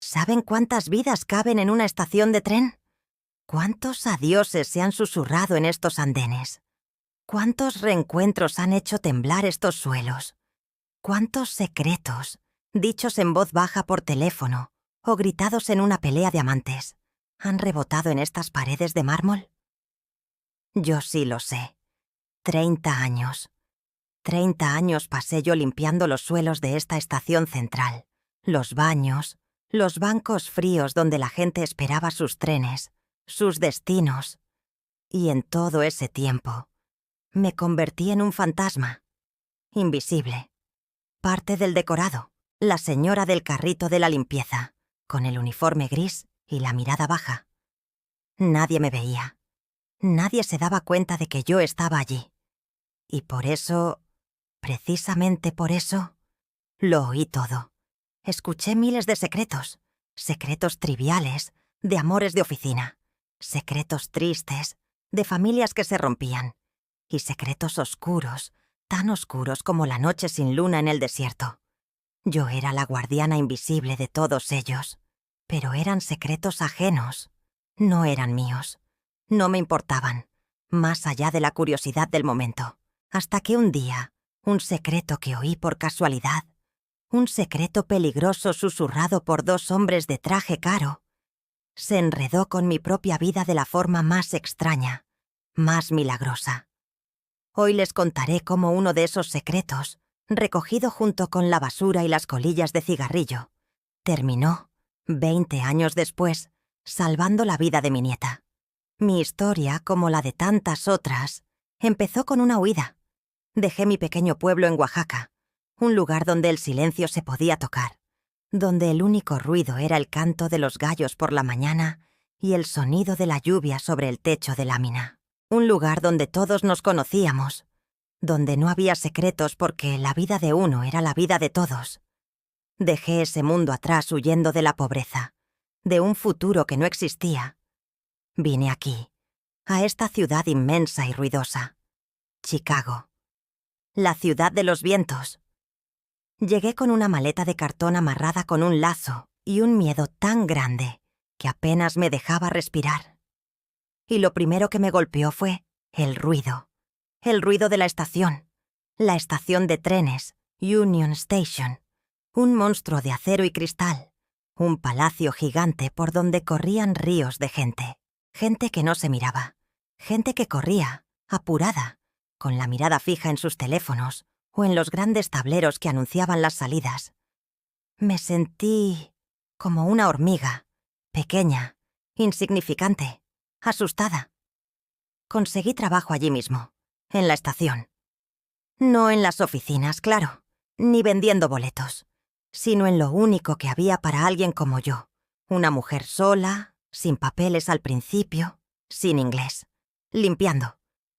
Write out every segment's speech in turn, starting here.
¿Saben cuántas vidas caben en una estación de tren? ¿Cuántos adioses se han susurrado en estos andenes? ¿Cuántos reencuentros han hecho temblar estos suelos? ¿Cuántos secretos, dichos en voz baja por teléfono o gritados en una pelea de amantes, han rebotado en estas paredes de mármol? Yo sí lo sé. 30 años. 30 años pasé yo limpiando los suelos de esta estación central, los baños, los bancos fríos donde la gente esperaba sus trenes, sus destinos. Y en todo ese tiempo, me convertí en un fantasma, invisible, parte del decorado, la señora del carrito de la limpieza, con el uniforme gris y la mirada baja. Nadie me veía. Nadie se daba cuenta de que yo estaba allí. Y por eso, precisamente por eso, lo oí todo. Escuché miles de secretos, secretos triviales, de amores de oficina, secretos tristes, de familias que se rompían, y secretos oscuros, tan oscuros como la noche sin luna en el desierto. Yo era la guardiana invisible de todos ellos, pero eran secretos ajenos, no eran míos, no me importaban, más allá de la curiosidad del momento, hasta que un día, un secreto que oí por casualidad, un secreto peligroso susurrado por dos hombres de traje caro, se enredó con mi propia vida de la forma más extraña, más milagrosa. Hoy les contaré cómo uno de esos secretos, recogido junto con la basura y las colillas de cigarrillo, terminó, 20 años después, salvando la vida de mi nieta. Mi historia, como la de tantas otras, empezó con una huida. Dejé mi pequeño pueblo en Oaxaca, un lugar donde el silencio se podía tocar, donde el único ruido era el canto de los gallos por la mañana y el sonido de la lluvia sobre el techo de lámina. Un lugar donde todos nos conocíamos, donde no había secretos porque la vida de uno era la vida de todos. Dejé ese mundo atrás huyendo de la pobreza, de un futuro que no existía. Vine aquí, a esta ciudad inmensa y ruidosa, Chicago, la ciudad de los vientos. Llegué con una maleta de cartón amarrada con un lazo y un miedo tan grande que apenas me dejaba respirar. Y lo primero que me golpeó fue el ruido de la estación de trenes, Union Station, un monstruo de acero y cristal, un palacio gigante por donde corrían ríos de gente, gente que no se miraba, gente que corría, apurada, con la mirada fija en sus teléfonos o en los grandes tableros que anunciaban las salidas. Me sentí como una hormiga, pequeña, insignificante, asustada. Conseguí trabajo allí mismo, en la estación. No en las oficinas, claro, ni vendiendo boletos, sino en lo único que había para alguien como yo, una mujer sola, sin papeles al principio, sin inglés, limpiando.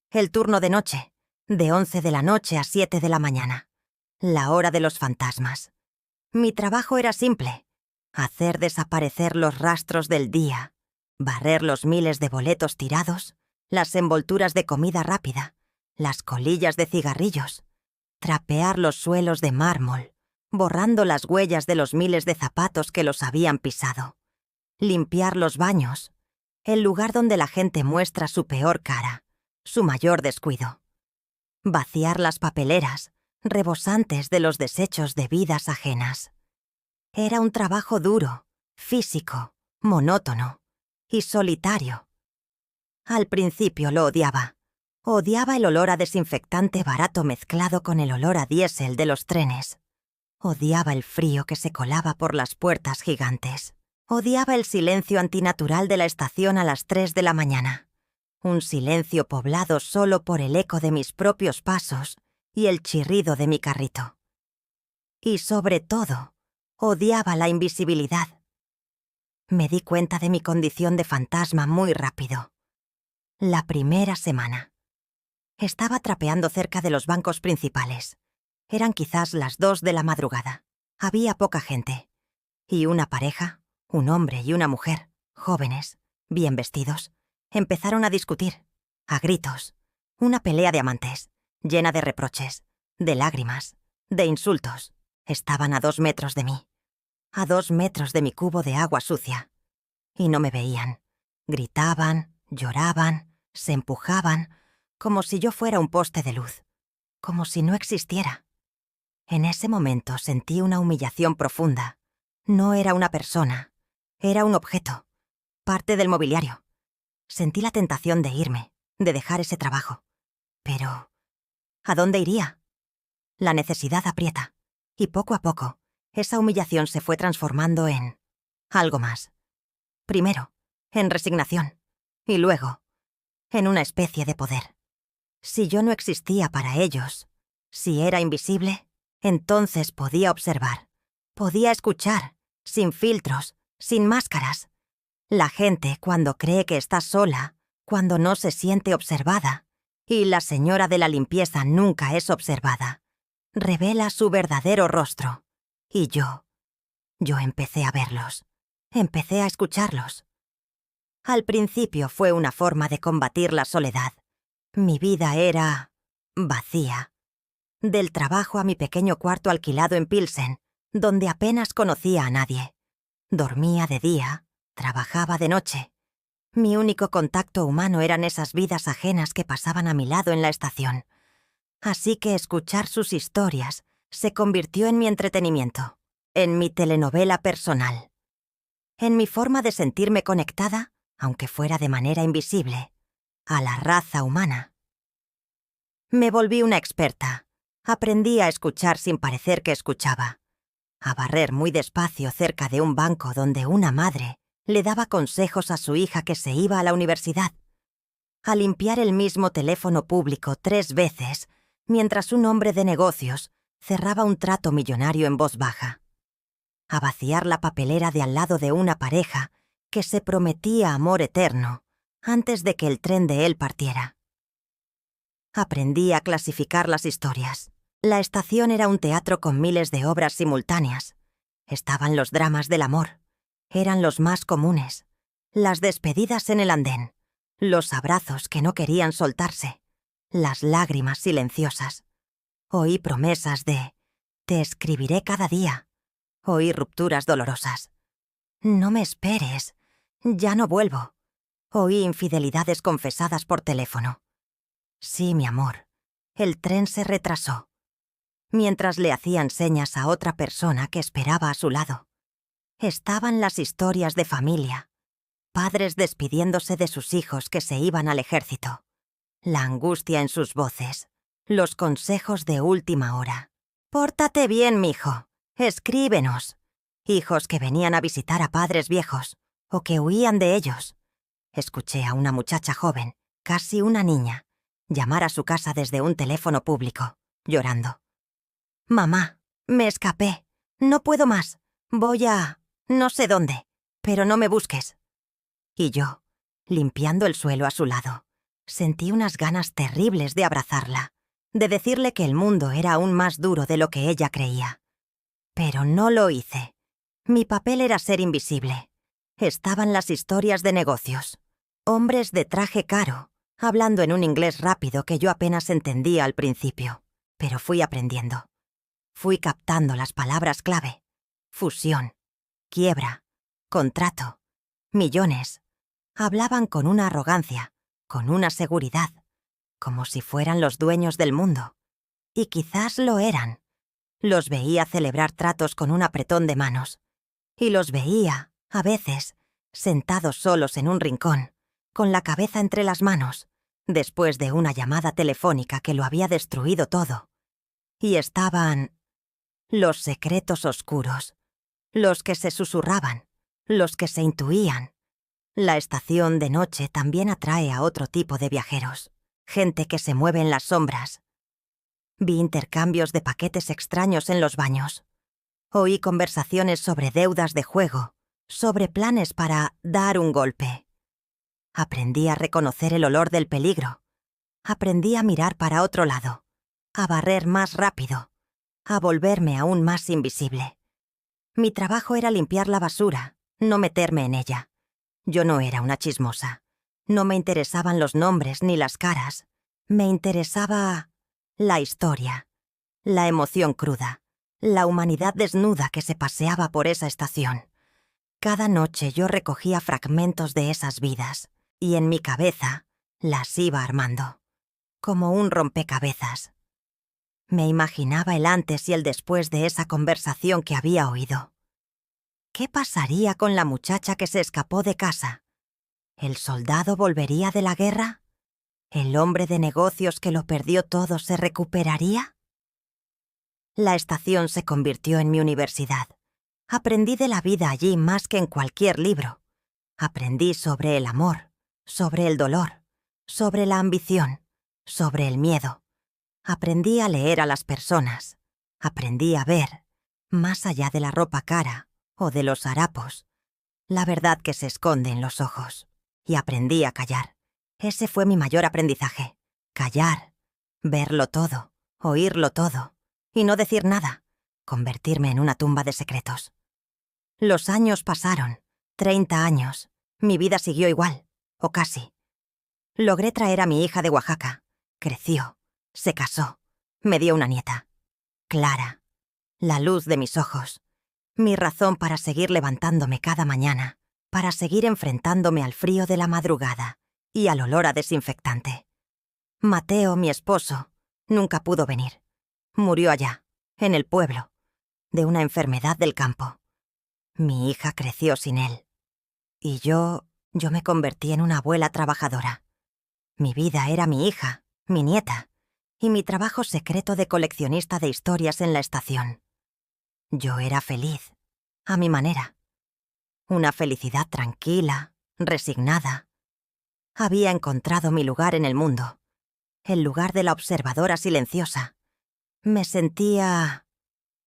El turno de noche, de 11 de la noche a 7 de la mañana, la hora de los fantasmas. Mi trabajo era simple, hacer desaparecer los rastros del día, barrer los miles de boletos tirados, las envolturas de comida rápida, las colillas de cigarrillos, trapear los suelos de mármol, borrando las huellas de los miles de zapatos que los habían pisado, limpiar los baños, el lugar donde la gente muestra su peor cara, su mayor descuido, vaciar las papeleras, rebosantes de los desechos de vidas ajenas. Era un trabajo duro, físico, monótono y solitario. Al principio lo odiaba. Odiaba el olor a desinfectante barato mezclado con el olor a diésel de los trenes. Odiaba el frío que se colaba por las puertas gigantes. Odiaba el silencio antinatural de la estación a las 3 de la mañana. Un silencio poblado solo por el eco de mis propios pasos y el chirrido de mi carrito. Y sobre todo, odiaba la invisibilidad. Me di cuenta de mi condición de fantasma muy rápido. La primera semana. Estaba trapeando cerca de los bancos principales. Eran quizás las 2 de la madrugada. Había poca gente. Y una pareja, un hombre y una mujer, jóvenes, bien vestidos, empezaron a discutir, a gritos. Una pelea de amantes, llena de reproches, de lágrimas, de insultos. Estaban a 2 metros de mí. a 2 metros de mi cubo de agua sucia. Y no me veían. Gritaban, lloraban, se empujaban, como si yo fuera un poste de luz, como si no existiera. En ese momento sentí una humillación profunda. No era una persona, era un objeto, parte del mobiliario. Sentí la tentación de irme, de dejar ese trabajo. Pero, ¿a dónde iría? La necesidad aprieta, y poco a poco, esa humillación se fue transformando en algo más. Primero, en resignación, y luego, en una especie de poder. Si yo no existía para ellos, si era invisible, entonces podía observar, podía escuchar, sin filtros, sin máscaras. La gente, cuando cree que está sola, cuando no se siente observada, y la señora de la limpieza nunca es observada, revela su verdadero rostro. Y yo empecé a verlos, empecé a escucharlos. Al principio fue una forma de combatir la soledad. Mi vida era vacía. Del trabajo a mi pequeño cuarto alquilado en Pilsen, donde apenas conocía a nadie. Dormía de día, trabajaba de noche. Mi único contacto humano eran esas vidas ajenas que pasaban a mi lado en la estación. Así que escuchar sus historias se convirtió en mi entretenimiento, en mi telenovela personal, en mi forma de sentirme conectada, aunque fuera de manera invisible, a la raza humana. Me volví una experta. Aprendí a escuchar sin parecer que escuchaba, a barrer muy despacio cerca de un banco donde una madre le daba consejos a su hija que se iba a la universidad, a limpiar el mismo teléfono público 3 veces mientras un hombre de negocios cerraba un trato millonario en voz baja, a vaciar la papelera de al lado de una pareja que se prometía amor eterno antes de que el tren de él partiera. Aprendí a clasificar las historias. La estación era un teatro con miles de obras simultáneas. Estaban los dramas del amor. Eran los más comunes. Las despedidas en el andén. Los abrazos que no querían soltarse. Las lágrimas silenciosas. Oí promesas de «te escribiré cada día». Oí rupturas dolorosas. «No me esperes. Ya no vuelvo». Oí infidelidades confesadas por teléfono. «Sí, mi amor. El tren se retrasó». Mientras le hacían señas a otra persona que esperaba a su lado. Estaban las historias de familia, padres despidiéndose de sus hijos que se iban al ejército, la angustia en sus voces, los consejos de última hora. «Pórtate bien, mijo, escríbenos». Hijos que venían a visitar a padres viejos o que huían de ellos. Escuché a una muchacha joven, casi una niña, llamar a su casa desde un teléfono público, llorando. «Mamá, me escapé. No puedo más. Voy a... no sé dónde. Pero no me busques». Y yo, limpiando el suelo a su lado, sentí unas ganas terribles de abrazarla, de decirle que el mundo era aún más duro de lo que ella creía. Pero no lo hice. Mi papel era ser invisible. Estaban las historias de negocios. Hombres de traje caro, hablando en un inglés rápido que yo apenas entendía al principio. Pero fui aprendiendo. Fui captando las palabras clave. Fusión, quiebra, contrato, millones. Hablaban con una arrogancia, con una seguridad, como si fueran los dueños del mundo. Y quizás lo eran. Los veía celebrar tratos con un apretón de manos. Y los veía, a veces, sentados solos en un rincón, con la cabeza entre las manos, después de una llamada telefónica que lo había destruido todo. Y estaban los secretos oscuros, los que se susurraban, los que se intuían. La estación de noche también atrae a otro tipo de viajeros, gente que se mueve en las sombras. Vi intercambios de paquetes extraños en los baños. Oí conversaciones sobre deudas de juego, sobre planes para dar un golpe. Aprendí a reconocer el olor del peligro. Aprendí a mirar para otro lado, a barrer más rápido, a volverme aún más invisible. Mi trabajo era limpiar la basura, no meterme en ella. Yo no era una chismosa. No me interesaban los nombres ni las caras. Me interesaba la historia, la emoción cruda, la humanidad desnuda que se paseaba por esa estación. Cada noche yo recogía fragmentos de esas vidas y en mi cabeza las iba armando, como un rompecabezas. Me imaginaba el antes y el después de esa conversación que había oído. ¿Qué pasaría con la muchacha que se escapó de casa? ¿El soldado volvería de la guerra? ¿El hombre de negocios que lo perdió todo se recuperaría? La estación se convirtió en mi universidad. Aprendí de la vida allí más que en cualquier libro. Aprendí sobre el amor, sobre el dolor, sobre la ambición, sobre el miedo. Aprendí a leer a las personas. Aprendí a ver, más allá de la ropa cara o de los harapos, la verdad que se esconde en los ojos. Y aprendí a callar. Ese fue mi mayor aprendizaje. Callar, verlo todo, oírlo todo, y no decir nada, convertirme en una tumba de secretos. Los años pasaron, 30 años. Mi vida siguió igual, o casi. Logré traer a mi hija de Oaxaca. Creció, se casó, me dio una nieta. Clara, la luz de mis ojos, mi razón para seguir levantándome cada mañana, para seguir enfrentándome al frío de la madrugada y al olor a desinfectante. Mateo, mi esposo, nunca pudo venir. Murió allá, en el pueblo, de una enfermedad del campo. Mi hija creció sin él. Y yo me convertí en una abuela trabajadora. Mi vida era mi hija, mi nieta, y mi trabajo secreto de coleccionista de historias en la estación. Yo era feliz, a mi manera. Una felicidad tranquila, resignada. Había encontrado mi lugar en el mundo, el lugar de la observadora silenciosa. Me sentía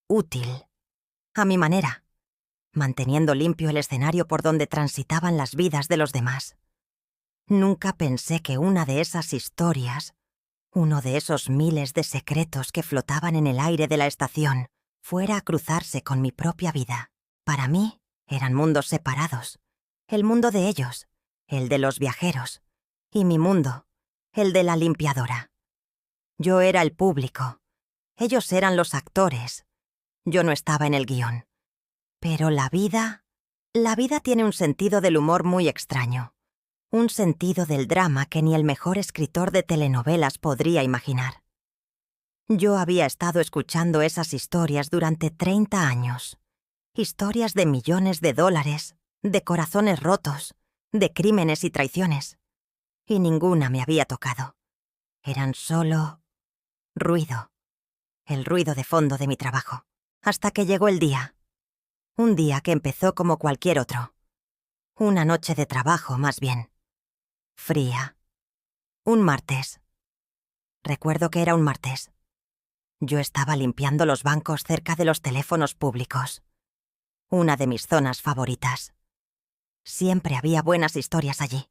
útil, a mi manera, manteniendo limpio el escenario por donde transitaban las vidas de los demás. Nunca pensé que una de esas historias, uno de esos miles de secretos que flotaban en el aire de la estación, fuera a cruzarse con mi propia vida. Para mí, eran mundos separados. El mundo de ellos, el de los viajeros, y mi mundo, el de la limpiadora. Yo era el público. Ellos eran los actores. Yo no estaba en el guión. Pero la vida tiene un sentido del humor muy extraño. Un sentido del drama que ni el mejor escritor de telenovelas podría imaginar. Yo había estado escuchando esas historias durante 30 años. Historias de millones de dólares, de corazones rotos, de crímenes y traiciones. Y ninguna me había tocado. Eran solo ruido. El ruido de fondo de mi trabajo. Hasta que llegó el día. Un día que empezó como cualquier otro. Una noche de trabajo, más bien. Fría. Un martes. Recuerdo que era un martes. Yo estaba limpiando los bancos cerca de los teléfonos públicos. Una de mis zonas favoritas. Siempre había buenas historias allí.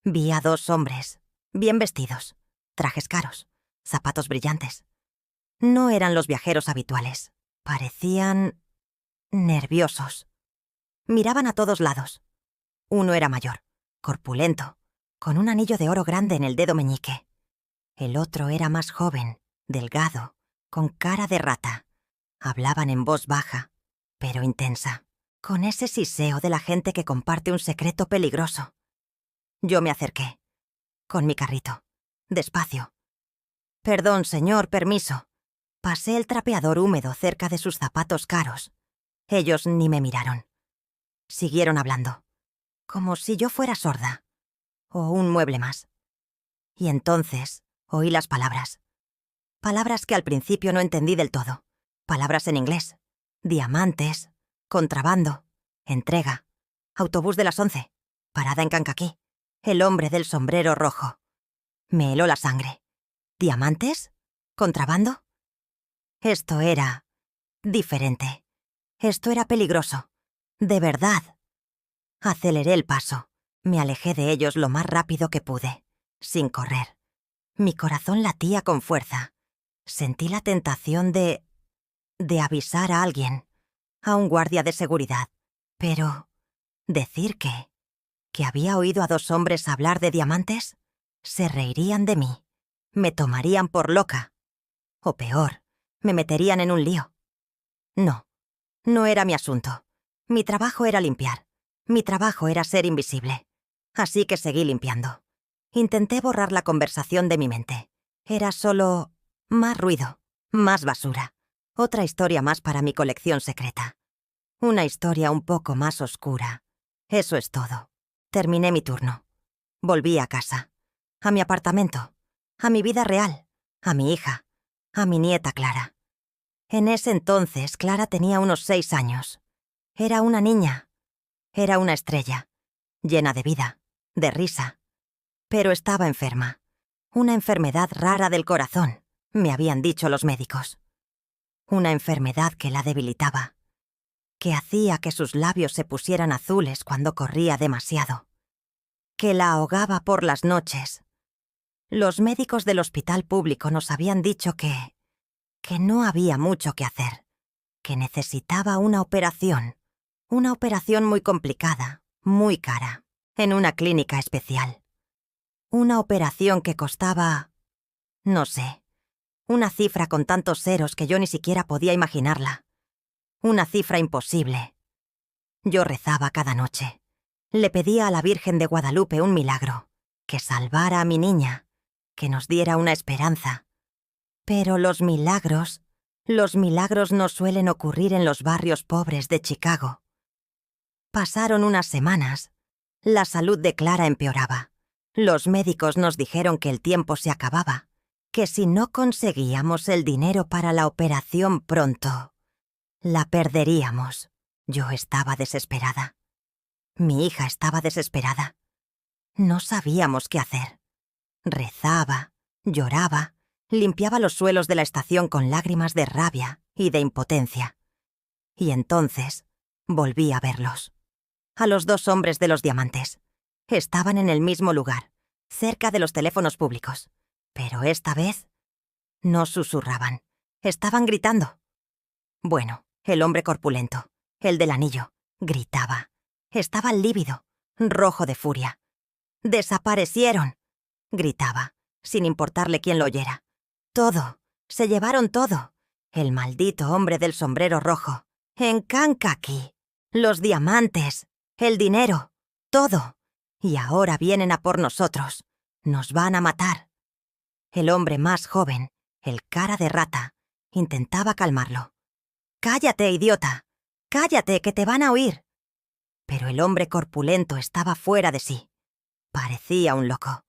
Vi a 2 hombres, bien vestidos, trajes caros, zapatos brillantes. No eran los viajeros habituales. Parecían nerviosos. Miraban a todos lados. Uno era mayor, corpulento, con un anillo de oro grande en el dedo meñique. El otro era más joven, delgado, con cara de rata. Hablaban en voz baja, pero intensa, con ese siseo de la gente que comparte un secreto peligroso. Yo me acerqué, con mi carrito, despacio. «Perdón, señor, permiso». Pasé el trapeador húmedo cerca de sus zapatos caros. Ellos ni me miraron. Siguieron hablando, como si yo fuera sorda, o un mueble más. Y entonces oí las palabras. Palabras que al principio no entendí del todo. Palabras en inglés. Diamantes, contrabando, entrega, autobús de las 11, parada en Cancaquí, el hombre del sombrero rojo. Me heló la sangre. ¿Diamantes? ¿Contrabando? Esto era diferente. Esto era peligroso. De verdad. Aceleré el paso. Me alejé de ellos lo más rápido que pude, sin correr. Mi corazón latía con fuerza. Sentí la tentación de avisar a alguien, a un guardia de seguridad. Pero, ¿decir qué? ¿Que había oído a 2 hombres hablar de diamantes? Se reirían de mí. Me tomarían por loca. O peor, me meterían en un lío. No, no era mi asunto. Mi trabajo era limpiar. Mi trabajo era ser invisible. Así que seguí limpiando. Intenté borrar la conversación de mi mente. Era solo más ruido, más basura. Otra historia más para mi colección secreta. Una historia un poco más oscura. Eso es todo. Terminé mi turno. Volví a casa. A mi apartamento. A mi vida real. A mi hija. A mi nieta Clara. En ese entonces, Clara tenía unos 6 años. Era una niña. Era una estrella. Llena de vida. De risa. Pero estaba enferma. Una enfermedad rara del corazón, me habían dicho los médicos. Una enfermedad que la debilitaba. Que hacía que sus labios se pusieran azules cuando corría demasiado. Que la ahogaba por las noches. Los médicos del hospital público nos habían dicho que no había mucho que hacer, que necesitaba una operación muy complicada, muy cara, en una clínica especial. Una operación que costaba, no sé, una cifra con tantos ceros que yo ni siquiera podía imaginarla. Una cifra imposible. Yo rezaba cada noche. Le pedía a la Virgen de Guadalupe un milagro, que salvara a mi niña, que nos diera una esperanza. Pero los milagros no suelen ocurrir en los barrios pobres de Chicago. Pasaron unas semanas. La salud de Clara empeoraba. Los médicos nos dijeron que el tiempo se acababa, que si no conseguíamos el dinero para la operación pronto, la perderíamos. Yo estaba desesperada. Mi hija estaba desesperada. No sabíamos qué hacer. Rezaba, lloraba, limpiaba los suelos de la estación con lágrimas de rabia y de impotencia. Y entonces volví a verlos. A los 2 hombres de los diamantes. Estaban en el mismo lugar, cerca de los teléfonos públicos. Pero esta vez no susurraban. Estaban gritando. Bueno, el hombre corpulento, el del anillo, gritaba. Estaba lívido, rojo de furia. «¡Desaparecieron!», gritaba, sin importarle quién lo oyera. «Todo, se llevaron todo. El maldito hombre del sombrero rojo. En Kankakee. Los diamantes, el dinero, todo. Y ahora vienen a por nosotros. Nos van a matar». El hombre más joven, el cara de rata, intentaba calmarlo. «Cállate, idiota. Cállate, que te van a oír». Pero el hombre corpulento estaba fuera de sí. Parecía un loco.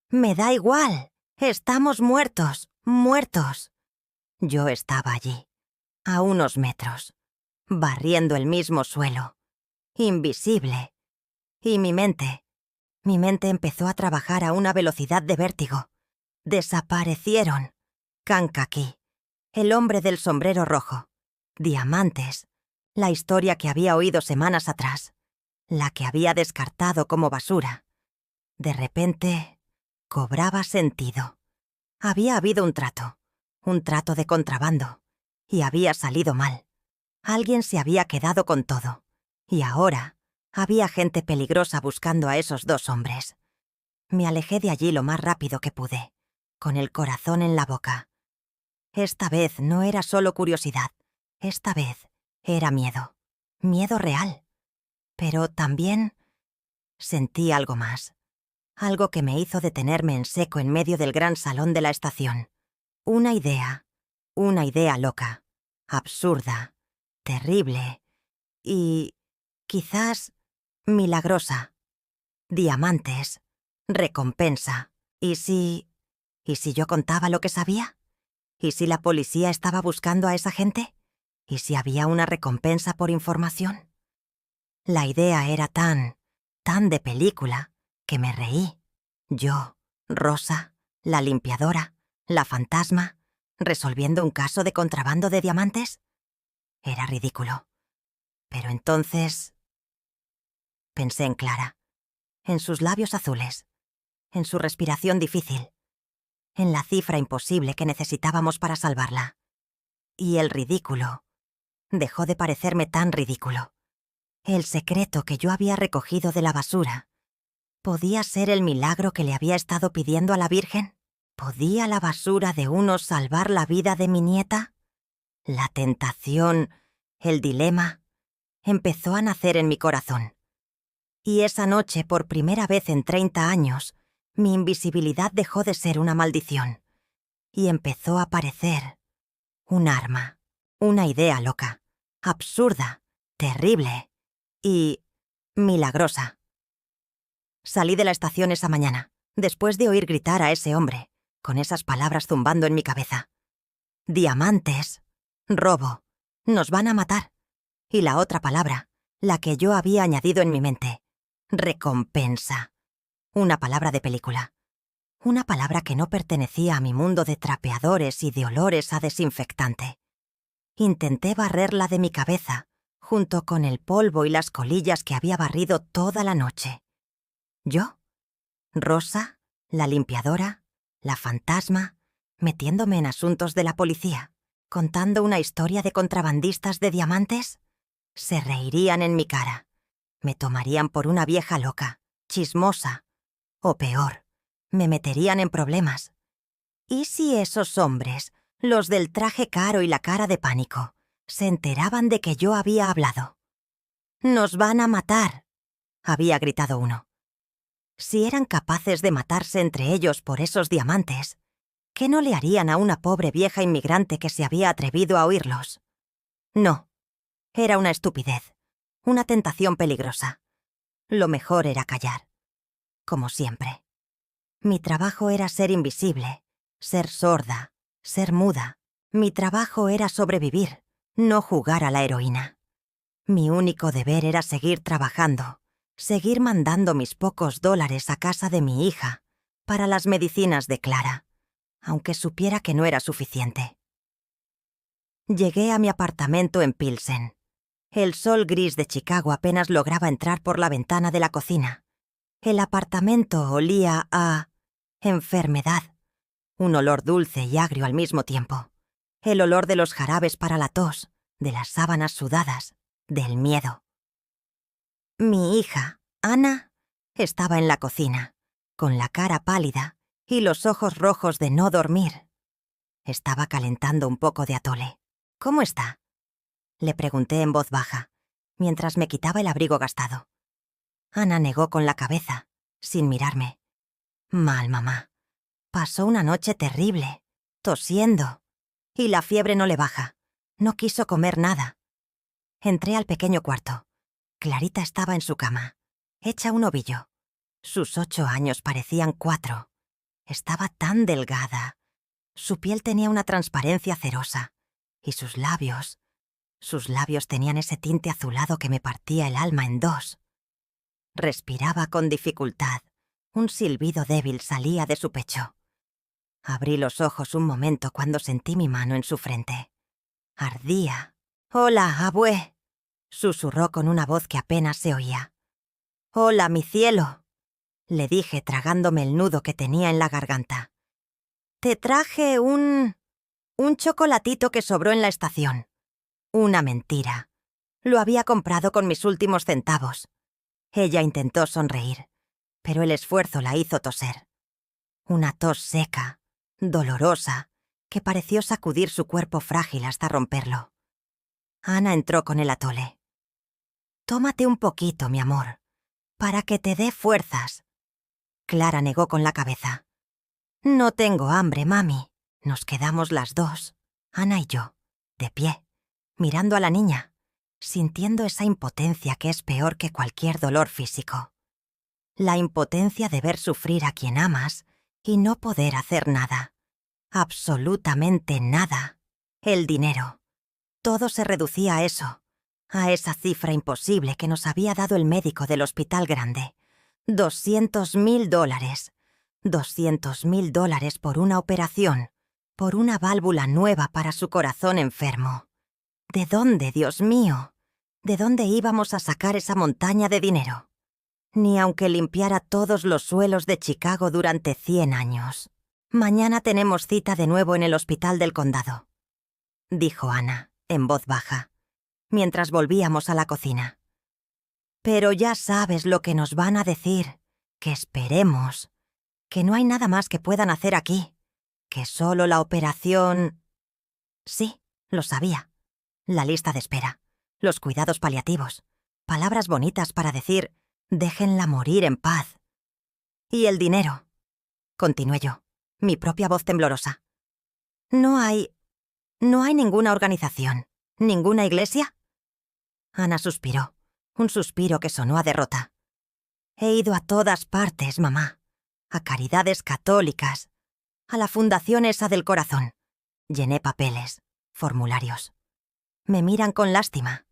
«Me da igual. Estamos muertos, muertos». Yo estaba allí, a unos metros, barriendo el mismo suelo, invisible. Y mi mente empezó a trabajar a una velocidad de vértigo. Desaparecieron. Kankakee, el hombre del sombrero rojo, diamantes, la historia que había oído semanas atrás, la que había descartado como basura. De repente, cobraba sentido. Había habido un trato de contrabando, y había salido mal. Alguien se había quedado con todo, y ahora había gente peligrosa buscando a esos 2 hombres. Me alejé de allí lo más rápido que pude, con el corazón en la boca. Esta vez no era solo curiosidad, esta vez era miedo, miedo real. Pero también sentí algo más, algo que me hizo detenerme en seco en medio del gran salón de la estación. Una idea loca, absurda, terrible y, quizás, milagrosa. Diamantes, recompensa. ¿Y si yo contaba lo que sabía? ¿Y si la policía estaba buscando a esa gente? ¿Y si había una recompensa por información? La idea era tan de película, que me reí. Yo, Rosa, la limpiadora, la fantasma, resolviendo un caso de contrabando de diamantes. Era ridículo. Pero entonces pensé en Clara, en sus labios azules, en su respiración difícil, en la cifra imposible que necesitábamos para salvarla. Y el ridículo dejó de parecerme tan ridículo. El secreto que yo había recogido de la basura, ¿podía ser el milagro que le había estado pidiendo a la Virgen? ¿Podía la basura de unos salvar la vida de mi nieta? La tentación el dilema, empezó a nacer en mi corazón. Y esa noche, por primera vez en 30 años, mi invisibilidad dejó de ser una maldición y empezó a parecer un arma, una idea loca, absurda, terrible y milagrosa. Salí de la estación esa mañana, después de oír gritar a ese hombre, con esas palabras zumbando en mi cabeza. Diamantes, robo, nos van a matar. Y la otra palabra, la que yo había añadido en mi mente, recompensa. Una palabra de película. Una palabra que no pertenecía a mi mundo de trapeadores y de olores a desinfectante. Intenté barrerla de mi cabeza, junto con el polvo y las colillas que había barrido toda la noche. ¿Yo? Rosa, la limpiadora, la fantasma, metiéndome en asuntos de la policía, contando una historia de contrabandistas de diamantes. Se reirían en mi cara. Me tomarían por una vieja loca, chismosa. O peor, me meterían en problemas. ¿Y si esos hombres, los del traje caro y la cara de pánico, se enteraban de que yo había hablado? «¡Nos van a matar!», había gritado uno. Si eran capaces de matarse entre ellos por esos diamantes, ¿qué no le harían a una pobre vieja inmigrante que se había atrevido a oírlos? No, era una estupidez, una tentación peligrosa. Lo mejor era callar, como siempre. Mi trabajo era ser invisible, ser sorda, ser muda. Mi trabajo era sobrevivir, no jugar a la heroína. Mi único deber era seguir trabajando, seguir mandando mis pocos dólares a casa de mi hija para las medicinas de Clara, aunque supiera que no era suficiente. Llegué a mi apartamento en Pilsen. El sol gris de Chicago apenas lograba entrar por la ventana de la cocina. El apartamento olía a enfermedad, un olor dulce y agrio al mismo tiempo. El olor de los jarabes para la tos, de las sábanas sudadas, del miedo. Mi hija, Ana, estaba en la cocina, con la cara pálida y los ojos rojos de no dormir. Estaba calentando un poco de atole. «¿Cómo está?», le pregunté en voz baja, mientras me quitaba el abrigo gastado. Ana negó con la cabeza, sin mirarme. «Mal, mamá. Pasó una noche terrible, tosiendo, y la fiebre no le baja. No quiso comer nada». Entré al pequeño cuarto. Clarita estaba en su cama, hecha un ovillo. Sus 8 años parecían 4. Estaba tan delgada. Su piel tenía una transparencia cerosa, y sus labios tenían ese tinte azulado que me partía el alma en dos. Respiraba con dificultad. Un silbido débil salía de su pecho. Abrí los ojos un momento cuando sentí mi mano en su frente. Ardía. «Hola, abue», susurró con una voz que apenas se oía. «Hola, mi cielo», le dije tragándome el nudo que tenía en la garganta. «Te traje un chocolatito que sobró en la estación». Una mentira. Lo había comprado con mis últimos centavos. Ella intentó sonreír, pero el esfuerzo la hizo toser. Una tos seca, dolorosa, que pareció sacudir su cuerpo frágil hasta romperlo. Ana entró con el atole. «Tómate un poquito, mi amor, para que te dé fuerzas». Clara negó con la cabeza. «No tengo hambre, mami». Nos quedamos las dos, Ana y yo, de pie, mirando a la niña, sintiendo esa impotencia que es peor que cualquier dolor físico. La impotencia de ver sufrir a quien amas y no poder hacer nada. Absolutamente nada. El dinero. Todo se reducía a eso, a esa cifra imposible que nos había dado el médico del hospital grande. $200,000. $200,000 por una operación, por una válvula nueva para su corazón enfermo. ¿De dónde, Dios mío? ¿De dónde íbamos a sacar esa montaña de dinero? Ni aunque limpiara todos los suelos de Chicago durante 100 años. «Mañana tenemos cita de nuevo en el hospital del condado», dijo Ana, en voz baja, mientras volvíamos a la cocina. «Pero ya sabes lo que nos van a decir, que esperemos, que no hay nada más que puedan hacer aquí, que solo la operación...». Sí, lo sabía. La lista de espera. los cuidados paliativos, palabras bonitas para decir, déjenla morir en paz. Y el dinero, continué yo, mi propia voz temblorosa. No hay ninguna organización, ninguna iglesia. Ana suspiró, un suspiro que sonó a derrota. He ido a todas partes, mamá, a caridades católicas, a la fundación esa del corazón. Llené papeles, formularios. Me miran con lástima.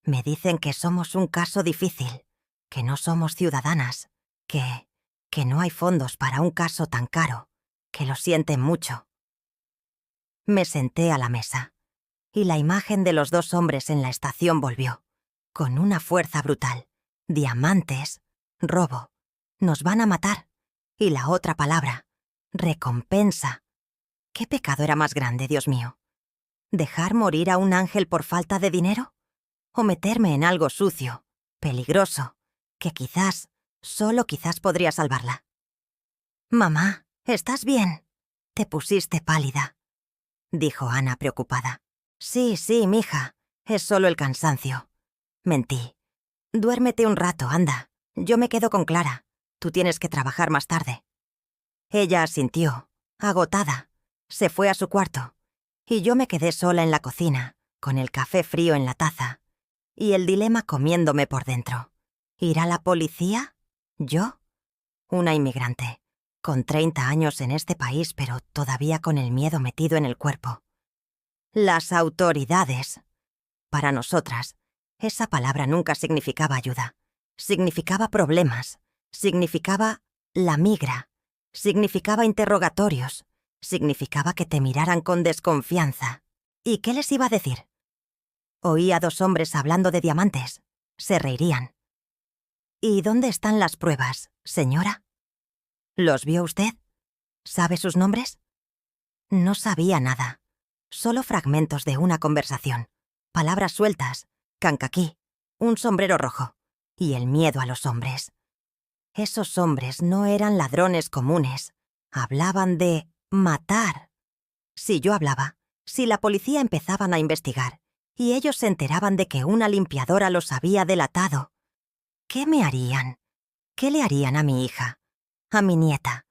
Me dicen que somos un caso difícil, que no somos ciudadanas, que no hay fondos para un caso tan caro, que lo sienten mucho. Me senté a la mesa, y la imagen de los dos hombres en la estación volvió, con una fuerza brutal. Diamantes, robo, nos van a matar. Y la otra palabra, recompensa. ¿Qué pecado era más grande, Dios mío? ¿Dejar morir a un ángel por falta de dinero? ¿O meterme en algo sucio, peligroso, que quizás, solo quizás podría salvarla? Mamá, ¿estás bien? Te pusiste pálida, dijo Ana preocupada. Sí, mija, es solo el cansancio. Mentí. Duérmete un rato, anda. Yo me quedo con Clara. Tú tienes que trabajar más tarde. Ella asintió, agotada. Se fue a su cuarto. Y yo me quedé sola en la cocina, con el café frío en la taza. Y el dilema comiéndome por dentro. ¿Ir a la policía? ¿Yo? Una inmigrante, con 30 años en este país, pero todavía con el miedo metido en el cuerpo. Las autoridades. Para nosotras, esa palabra nunca significaba ayuda. Significaba problemas. Significaba la migra. Significaba interrogatorios. Significaba que te miraran con desconfianza. ¿Y qué les iba a decir? Oí a dos hombres hablando de diamantes. Se reirían. ¿Y dónde están las pruebas, señora? ¿Los vio usted? ¿Sabe sus nombres? No sabía nada. Solo fragmentos de una conversación. Palabras sueltas, cancaquí, un sombrero rojo y el miedo a los hombres. Esos hombres no eran ladrones comunes. Hablaban de matar. Si yo hablaba, si la policía empezaban a investigar y ellos se enteraban de que una limpiadora los había delatado, ¿qué me harían? ¿Qué le harían a mi hija? A mi nieta.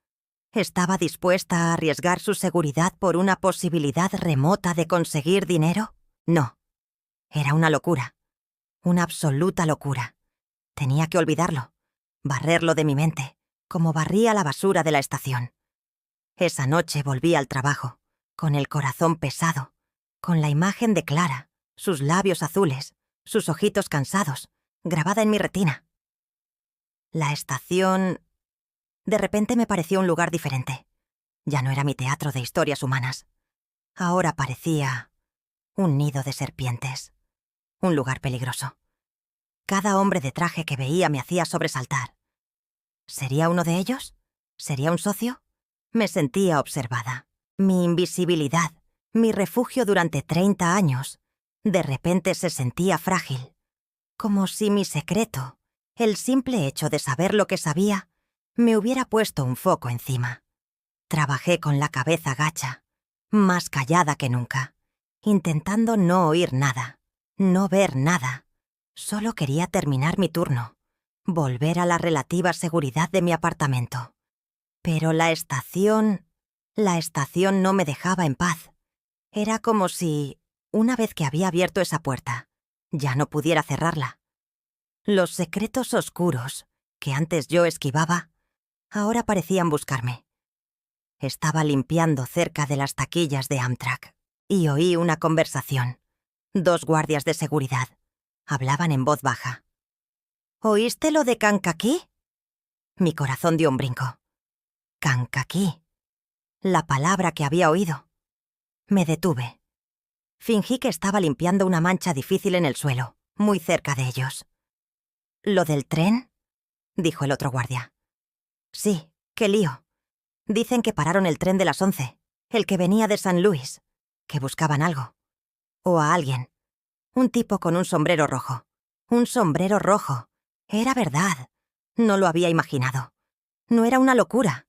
¿Estaba dispuesta a arriesgar su seguridad por una posibilidad remota de conseguir dinero? No. Era una locura. Una absoluta locura. Tenía que olvidarlo, barrerlo de mi mente, como barría la basura de la estación. Esa noche volví al trabajo, con el corazón pesado, con la imagen de Clara, sus labios azules, sus ojitos cansados, grabada en mi retina. La estación... De repente me pareció un lugar diferente. Ya no era mi teatro de historias humanas. Ahora parecía un nido de serpientes. Un lugar peligroso. Cada hombre de traje que veía me hacía sobresaltar. ¿Sería uno de ellos? ¿Sería un socio? Me sentía observada. Mi invisibilidad, mi refugio durante 30 años, de repente se sentía frágil. Como si mi secreto, el simple hecho de saber lo que sabía, me hubiera puesto un foco encima. Trabajé con la cabeza gacha, más callada que nunca, intentando no oír nada, no ver nada. Solo quería terminar mi turno, volver a la relativa seguridad de mi apartamento. Pero la estación no me dejaba en paz. Era como si, una vez que había abierto esa puerta, ya no pudiera cerrarla. Los secretos oscuros, que antes yo esquivaba, ahora parecían buscarme. Estaba limpiando cerca de las taquillas de Amtrak y oí una conversación. Dos guardias de seguridad. Hablaban en voz baja. ¿Oíste lo de Kankakee? Mi corazón dio un brinco. Kankakee. La palabra que había oído. Me detuve. Fingí que estaba limpiando una mancha difícil en el suelo, muy cerca de ellos. ¿Lo del tren? Dijo el otro guardia. Sí, qué lío. Dicen que pararon el tren de las 11, el que venía de San Luis, que buscaban algo. O a alguien. Un tipo con un sombrero rojo. Un sombrero rojo. Era verdad. No lo había imaginado. No era una locura.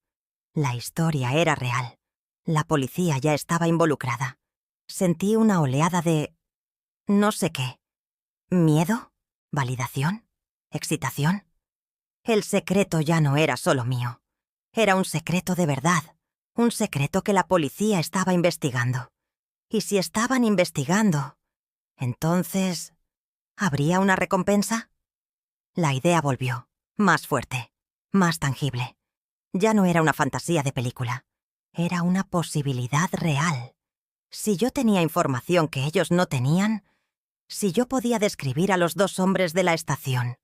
La historia era real. La policía ya estaba involucrada. Sentí una oleada de... no sé qué. ¿Miedo? ¿Validación? ¿Excitación? El secreto ya no era solo mío. Era un secreto de verdad, un secreto que la policía estaba investigando. Y si estaban investigando, entonces, ¿habría una recompensa? La idea volvió, más fuerte, más tangible. Ya no era una fantasía de película, era una posibilidad real. Si yo tenía información que ellos no tenían, si yo podía describir a los dos hombres de la estación,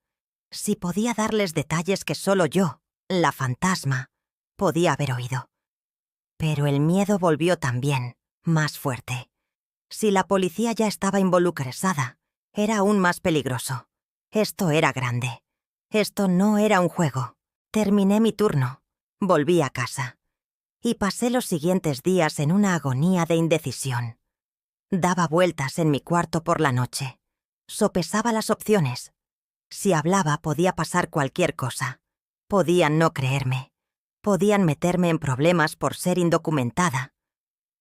si podía darles detalles que solo yo, la fantasma, podía haber oído. Pero el miedo volvió también, más fuerte. Si la policía ya estaba involucrada, era aún más peligroso. Esto era grande. Esto no era un juego. Terminé mi turno. Volví a casa. Y pasé los siguientes días en una agonía de indecisión. Daba vueltas en mi cuarto por la noche. Sopesaba las opciones. Si hablaba podía pasar cualquier cosa. Podían no creerme. Podían meterme en problemas por ser indocumentada.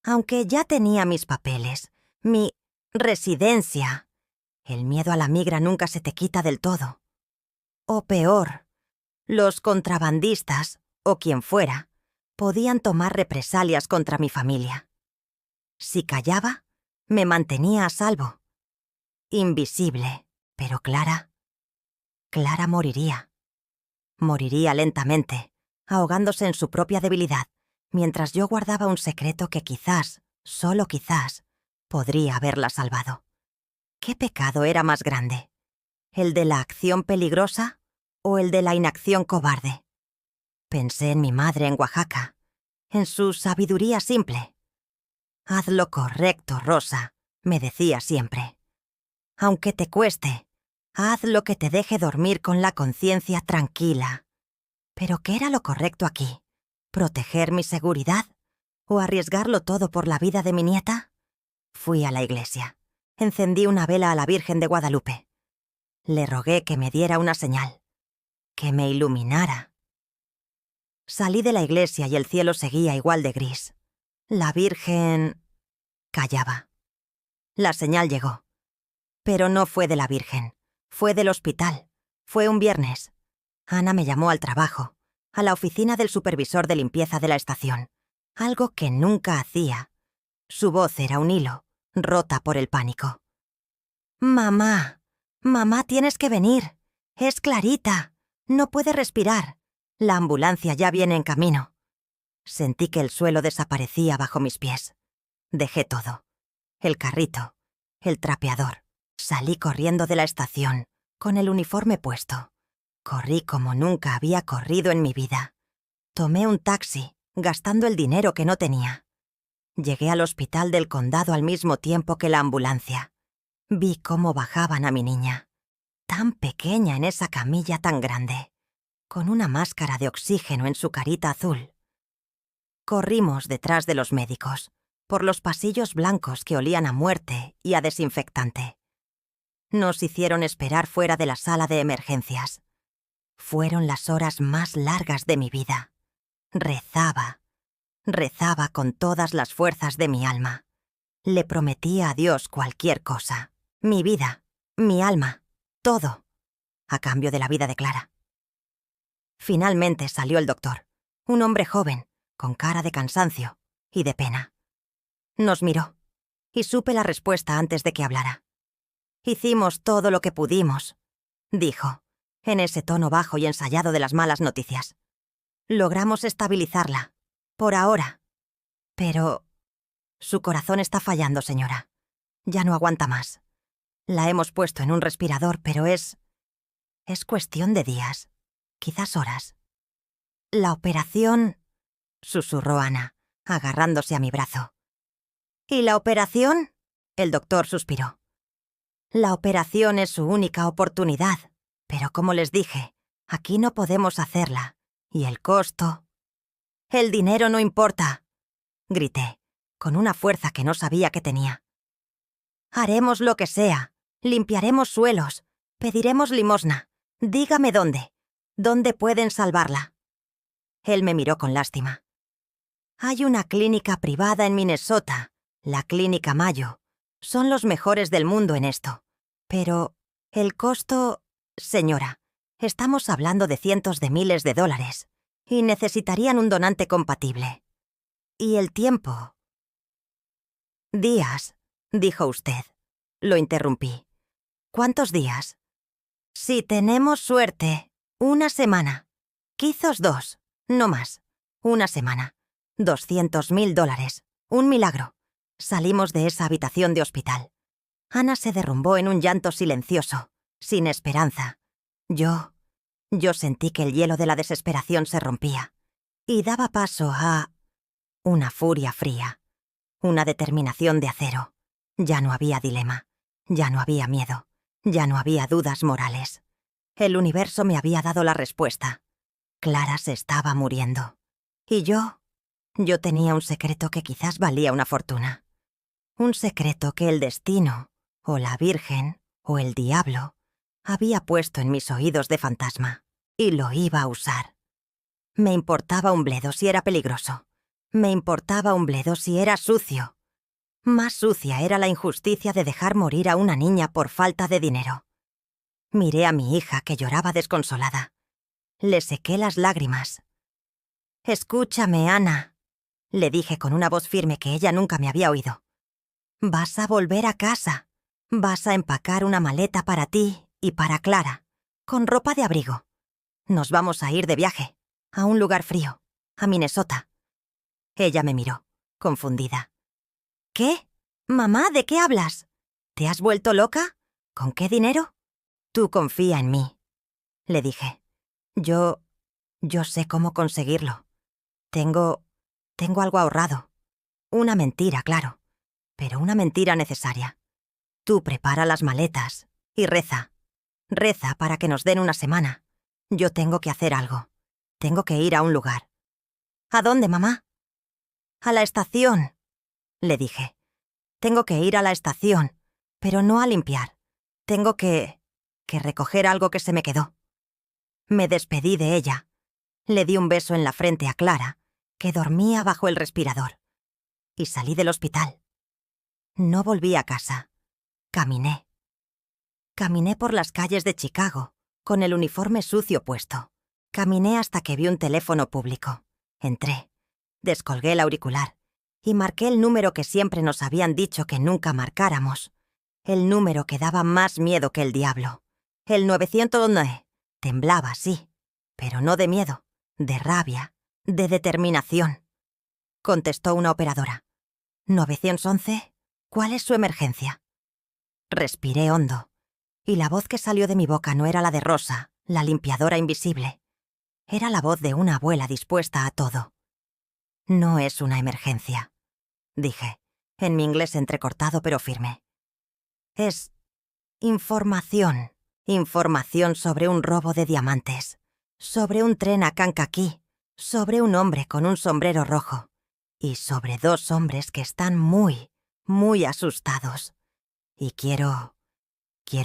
Aunque ya tenía mis papeles, mi residencia, el miedo a la migra nunca se te quita del todo. O peor, los contrabandistas, o quien fuera, podían tomar represalias contra mi familia. Si callaba, me mantenía a salvo. Invisible, pero Clara moriría. Moriría lentamente, ahogándose en su propia debilidad, mientras yo guardaba un secreto que quizás, solo quizás, podría haberla salvado. ¿Qué pecado era más grande? ¿El de la acción peligrosa o el de la inacción cobarde? Pensé en mi madre en Oaxaca, en su sabiduría simple. Haz lo correcto, Rosa, me decía siempre. Aunque te cueste, haz lo que te deje dormir con la conciencia tranquila. ¿Pero qué era lo correcto aquí? ¿Proteger mi seguridad? ¿O arriesgarlo todo por la vida de mi nieta? Fui a la iglesia. Encendí una vela a la Virgen de Guadalupe. Le rogué que me diera una señal, que me iluminara. Salí de la iglesia y el cielo seguía igual de gris. La Virgen callaba. La señal llegó. Pero no fue de la Virgen, fue del hospital. Fue un viernes. Ana me llamó al trabajo, a la oficina del supervisor de limpieza de la estación, algo que nunca hacía. Su voz era un hilo, rota por el pánico. «Mamá, mamá, tienes que venir. Es Clarita. No puede respirar. La ambulancia ya viene en camino». Sentí que el suelo desaparecía bajo mis pies. Dejé todo. El carrito, el trapeador. Salí corriendo de la estación, con el uniforme puesto. Corrí como nunca había corrido en mi vida. Tomé un taxi, gastando el dinero que no tenía. Llegué al hospital del condado al mismo tiempo que la ambulancia. Vi cómo bajaban a mi niña, tan pequeña en esa camilla tan grande, con una máscara de oxígeno en su carita azul. Corrimos detrás de los médicos, por los pasillos blancos que olían a muerte y a desinfectante. Nos hicieron esperar fuera de la sala de emergencias. Fueron las horas más largas de mi vida. Rezaba con todas las fuerzas de mi alma. Le prometía a Dios cualquier cosa. Mi vida, mi alma, todo, a cambio de la vida de Clara. Finalmente salió el doctor, un hombre joven, con cara de cansancio y de pena. Nos miró, y supe la respuesta antes de que hablara. «Hicimos todo lo que pudimos», dijo, en ese tono bajo y ensayado de las malas noticias. «Logramos estabilizarla, por ahora. Pero su corazón está fallando, señora. Ya no aguanta más. La hemos puesto en un respirador, pero es cuestión de días, quizás horas». «La operación», susurró Ana, agarrándose a mi brazo. «¿Y la operación?», el doctor suspiró. «La operación es su única oportunidad, pero como les dije, aquí no podemos hacerla. Y el costo...». «El dinero no importa», grité, con una fuerza que no sabía que tenía. «Haremos lo que sea. Limpiaremos suelos. Pediremos limosna. Dígame dónde. ¿Dónde pueden salvarla?». Él me miró con lástima. «Hay una clínica privada en Minnesota, la Clínica Mayo. Son los mejores del mundo en esto. Pero El costo... Señora, estamos hablando de cientos de miles de dólares y necesitarían un donante compatible. ¿Y el tiempo? Días, dijo usted. Lo interrumpí. ¿Cuántos días? Si tenemos suerte, 1 semana. Quizás 2, no más. 1 semana. $200.000. Un milagro. Salimos de esa habitación de hospital. Ana se derrumbó en un llanto silencioso, sin esperanza. Yo sentí que el hielo de la desesperación se rompía y daba paso a una furia fría, una determinación de acero. Ya no había dilema, ya no había miedo, ya no había dudas morales. El universo me había dado la respuesta. Clara se estaba muriendo. Y yo tenía un secreto que quizás valía una fortuna. Un secreto que el destino, o la Virgen, o el diablo, había puesto en mis oídos de fantasma, y lo iba a usar. Me importaba un bledo si era peligroso. Me importaba un bledo si era sucio. Más sucia era la injusticia de dejar morir a una niña por falta de dinero. Miré a mi hija, que lloraba desconsolada. Le sequé las lágrimas. «Escúchame, Ana», le dije con una voz firme que ella nunca me había oído. «Vas a volver a casa. Vas a empacar una maleta para ti y para Clara, con ropa de abrigo. Nos vamos a ir de viaje, a un lugar frío, a Minnesota». Ella me miró, confundida. «¿Qué? Mamá, ¿de qué hablas? ¿Te has vuelto loca? ¿Con qué dinero?» «Tú confía en mí», le dije. Yo sé cómo conseguirlo. Tengo algo ahorrado. Una mentira, claro, pero una mentira necesaria. Tú prepara las maletas y reza. Reza para que nos den 1 semana. Yo tengo que hacer algo. Tengo que ir a un lugar. ¿A dónde, mamá? A la estación, le dije. Tengo que ir a la estación, pero no a limpiar. Tengo que recoger algo que se me quedó. Me despedí de ella. Le di un beso en la frente a Clara, que dormía bajo el respirador, y salí del hospital. No volví a casa. Caminé. Caminé por las calles de Chicago, con el uniforme sucio puesto. Caminé hasta que vi un teléfono público. Entré. Descolgué el auricular y marqué el número que siempre nos habían dicho que nunca marcáramos. El número que daba más miedo que el diablo. El 909. Temblaba, sí, pero no de miedo, de rabia, de determinación. Contestó una operadora. «¿911? ¿Cuál es su emergencia?» Respiré hondo, y la voz que salió de mi boca no era la de Rosa, la limpiadora invisible. Era la voz de una abuela dispuesta a todo. «No es una emergencia», dije, en mi inglés entrecortado pero firme. «Es información. Información sobre un robo de diamantes, sobre un tren a Kankakee, sobre un hombre con un sombrero rojo y sobre 2 hombres que están muy, muy asustados. Y quiero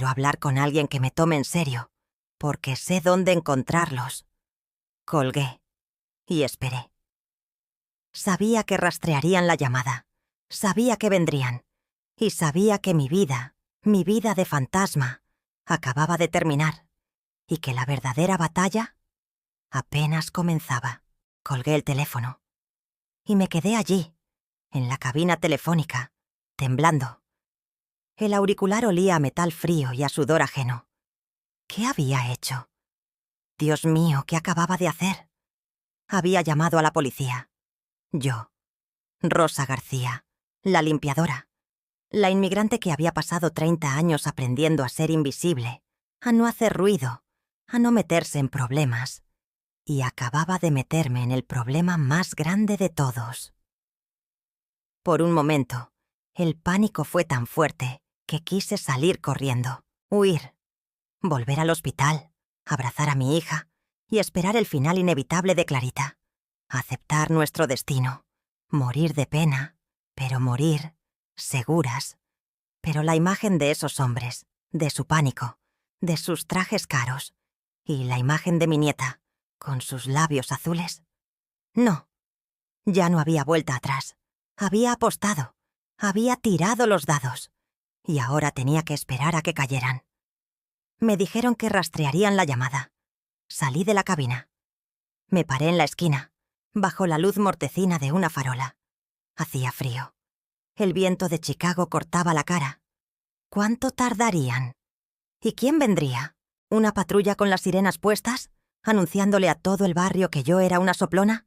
hablar con alguien que me tome en serio, porque sé dónde encontrarlos». Colgué y esperé. Sabía que rastrearían la llamada, sabía que vendrían, y sabía que mi vida de fantasma, acababa de terminar, y que la verdadera batalla apenas comenzaba. Colgué el teléfono y me quedé allí, en la cabina telefónica, temblando. El auricular olía a metal frío y a sudor ajeno. ¿Qué había hecho? Dios mío, ¿qué acababa de hacer? Había llamado a la policía. Yo, Rosa García, la limpiadora, la inmigrante que había pasado 30 años aprendiendo a ser invisible, a no hacer ruido, a no meterse en problemas, y acababa de meterme en el problema más grande de todos. Por un momento, el pánico fue tan fuerte que quise salir corriendo, huir, volver al hospital, abrazar a mi hija y esperar el final inevitable de Clarita, aceptar nuestro destino, morir de pena, pero morir seguras. Pero la imagen de esos hombres, de su pánico, de sus trajes caros, y la imagen de mi nieta, con sus labios azules. No, ya no había vuelta atrás. Había apostado, había tirado los dados, y ahora tenía que esperar a que cayeran. Me dijeron que rastrearían la llamada. Salí de la cabina. Me paré en la esquina, bajo la luz mortecina de una farola. Hacía frío. El viento de Chicago cortaba la cara. ¿Cuánto tardarían? ¿Y quién vendría? ¿Una patrulla con las sirenas puestas, anunciándole a todo el barrio que yo era una soplona?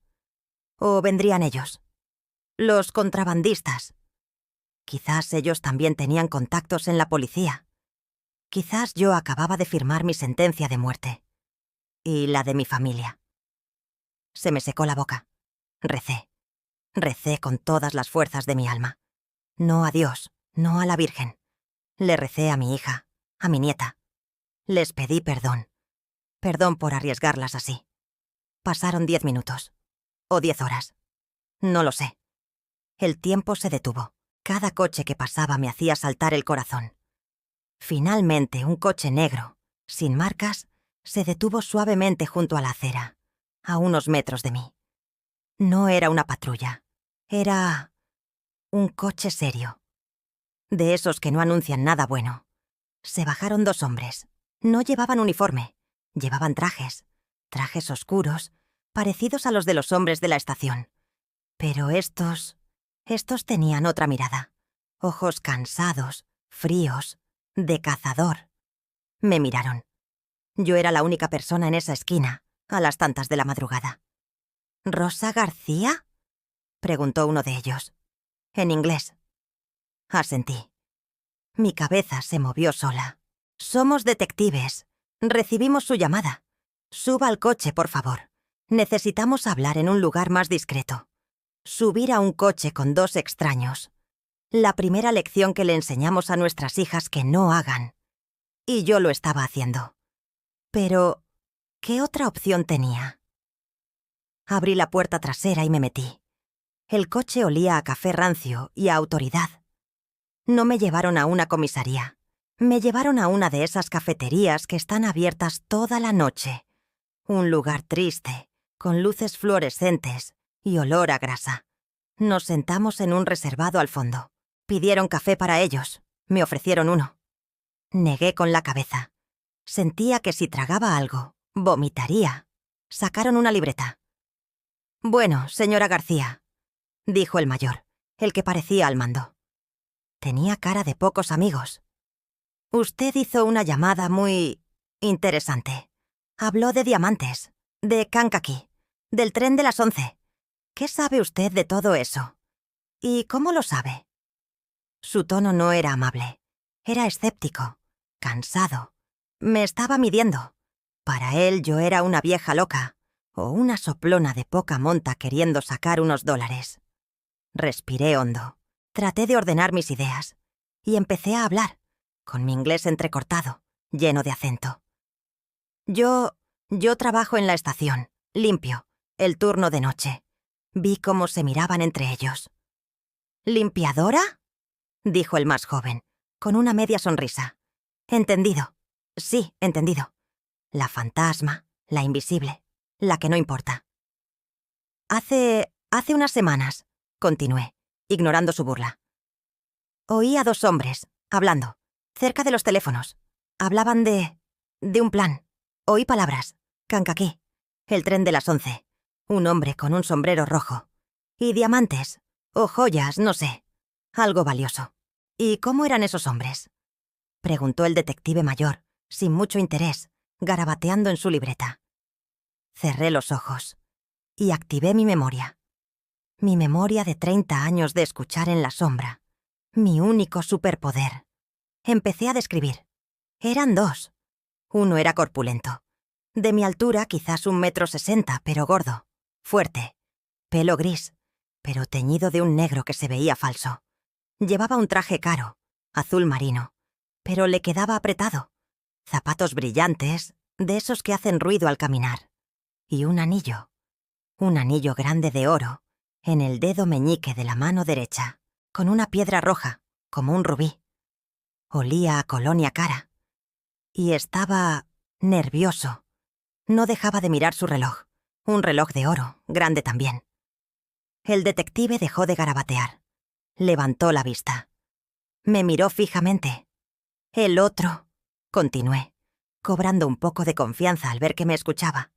¿O vendrían ellos? Los contrabandistas. Quizás ellos también tenían contactos en la policía. Quizás yo acababa de firmar mi sentencia de muerte. Y la de mi familia. Se me secó la boca. Recé. Recé con todas las fuerzas de mi alma. No a Dios, no a la Virgen. Le recé a mi hija, a mi nieta. Les pedí perdón. Perdón por arriesgarlas así. Pasaron 10 minutos. O 10 horas. No lo sé. El tiempo se detuvo. Cada coche que pasaba me hacía saltar el corazón. Finalmente, un coche negro, sin marcas, se detuvo suavemente junto a la acera, a unos metros de mí. No era una patrulla. Era un coche serio. De esos que no anuncian nada bueno. Se bajaron 2 hombres. No llevaban uniforme. Llevaban trajes. Trajes oscuros, parecidos a los de los hombres de la estación. Pero estos tenían otra mirada. Ojos cansados, fríos, de cazador. Me miraron. Yo era la única persona en esa esquina, a las tantas de la madrugada. ¿Rosa García?, preguntó uno de ellos. En inglés. Asentí. Mi cabeza se movió sola. Somos detectives. Recibimos su llamada. Suba al coche, por favor. Necesitamos hablar en un lugar más discreto. Subir a un coche con 2 extraños. La primera lección que le enseñamos a nuestras hijas que no hagan. Y yo lo estaba haciendo. Pero, ¿qué otra opción tenía? Abrí la puerta trasera y me metí. El coche olía a café rancio y a autoridad. No me llevaron a una comisaría. Me llevaron a una de esas cafeterías que están abiertas toda la noche. Un lugar triste, con luces fluorescentes y olor a grasa. Nos sentamos en un reservado al fondo. Pidieron café para ellos. Me ofrecieron uno. Negué con la cabeza. Sentía que si tragaba algo, vomitaría. Sacaron una libreta. «Bueno, señora García», dijo el mayor, el que parecía al mando. Tenía cara de pocos amigos. «Usted hizo una llamada muy interesante. Habló de diamantes, de Kankakee, del tren de las 11. ¿Qué sabe usted de todo eso? ¿Y cómo lo sabe?» Su tono no era amable. Era escéptico, cansado. Me estaba midiendo. Para él yo era una vieja loca, o una soplona de poca monta queriendo sacar unos $. Respiré hondo. Traté de ordenar mis ideas. Y empecé a hablar, con mi inglés entrecortado, lleno de acento. Yo trabajo en la estación, limpio, el turno de noche. Vi cómo se miraban entre ellos. «¿Limpiadora?», dijo el más joven, con una media sonrisa. «Entendido. Sí, entendido. La fantasma, la invisible, la que no importa». Hace unas semanas», continué, ignorando su burla. «Oí a 2 hombres, hablando, cerca de los teléfonos. Hablaban de un plan. Oí palabras. Kankakee, el tren de las 11. Un hombre con un sombrero rojo. Y diamantes, o joyas, no sé. Algo valioso. ¿Y cómo eran esos hombres?», preguntó el detective mayor, sin mucho interés, garabateando en su libreta. Cerré los ojos y activé mi memoria. Mi memoria de 30 años de escuchar en la sombra. Mi único superpoder. Empecé a describir. Eran 2. Uno era corpulento. De mi altura, quizás 1,60 m, pero gordo. Fuerte. Pelo gris, pero teñido de un negro que se veía falso. Llevaba un traje caro, azul marino, pero le quedaba apretado. Zapatos brillantes, de esos que hacen ruido al caminar. Y un anillo grande de oro, en el dedo meñique de la mano derecha, con una piedra roja, como un rubí. Olía a colonia cara. Y estaba nervioso. No dejaba de mirar su reloj, un reloj de oro, grande también. El detective dejó de garabatear. Levantó la vista. Me miró fijamente. «El otro», continué, cobrando un poco de confianza al ver que me escuchaba.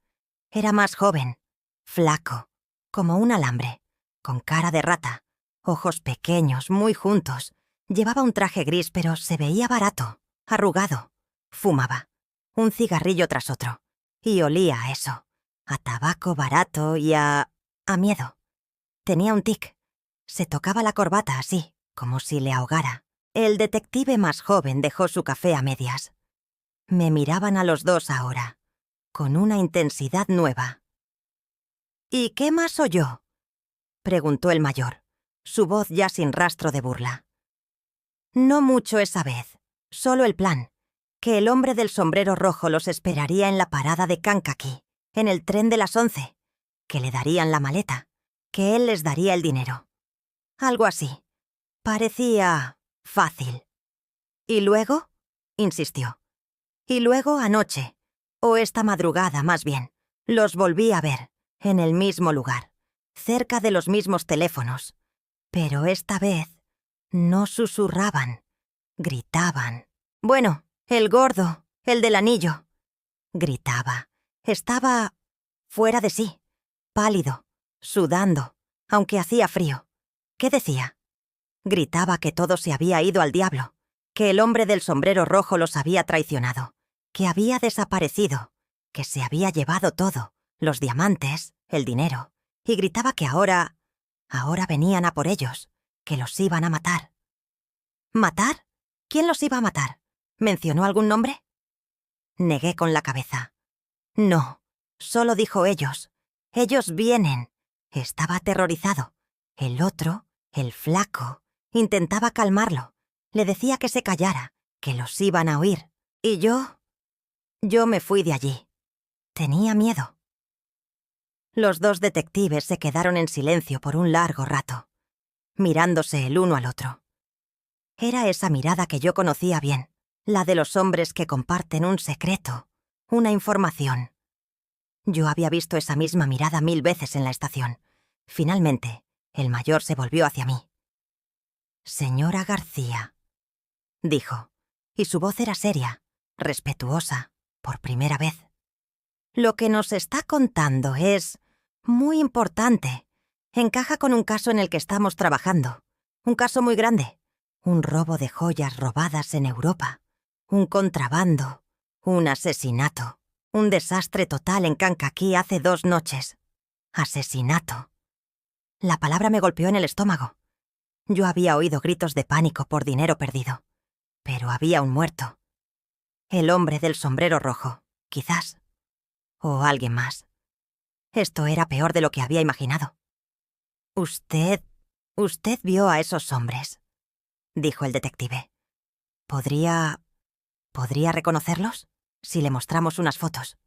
Era más joven, flaco, como un alambre, con cara de rata, ojos pequeños, muy juntos. Llevaba un traje gris, pero se veía barato, arrugado. Fumaba, un cigarrillo tras otro, y olía a eso, a tabaco barato y a miedo. Tenía un tic. Se tocaba la corbata así, como si le ahogara. El detective más joven dejó su café a medias. Me miraban a los dos ahora, con una intensidad nueva. ¿Y qué más oyó?, preguntó el mayor, su voz ya sin rastro de burla. No mucho esa vez, solo el plan, que el hombre del sombrero rojo los esperaría en la parada de Kankakee, en el tren de las 11, que le darían la maleta, que él les daría el dinero. Algo así. Parecía fácil. ¿Y luego?, insistió. Y luego anoche, o esta madrugada más bien, los volví a ver, en el mismo lugar, cerca de los mismos teléfonos. Pero esta vez no susurraban, gritaban. Bueno, el gordo, el del anillo. Gritaba. Estaba fuera de sí, pálido, sudando, aunque hacía frío. ¿Qué decía? Gritaba que todo se había ido al diablo, que el hombre del sombrero rojo los había traicionado, que había desaparecido, que se había llevado todo, los diamantes, el dinero, y gritaba que ahora venían a por ellos, que los iban a matar. ¿Matar? ¿Quién los iba a matar? ¿Mencionó algún nombre? Negué con la cabeza. No, solo dijo ellos. Ellos vienen. Estaba aterrorizado. El otro, el flaco, intentaba calmarlo. Le decía que se callara, que los iban a oír. Y yo me fui de allí. Tenía miedo. Los dos detectives se quedaron en silencio por un largo rato, mirándose el uno al otro. Era esa mirada que yo conocía bien, la de los hombres que comparten un secreto, una información. Yo había visto esa misma mirada 1000 veces en la estación. Finalmente, el mayor se volvió hacia mí. «Señora García», dijo, y su voz era seria, respetuosa, por primera vez. «Lo que nos está contando es muy importante. Encaja con un caso en el que estamos trabajando. Un caso muy grande. Un robo de joyas robadas en Europa. Un contrabando. Un asesinato. Un desastre total en Kankakee hace 2 noches. Asesinato». La palabra me golpeó en el estómago. Yo había oído gritos de pánico por dinero perdido. Pero había un muerto. El hombre del sombrero rojo, quizás. O alguien más. Esto era peor de lo que había imaginado. Usted vio a esos hombres», dijo el detective. ¿Podría reconocerlos si le mostramos unas fotos?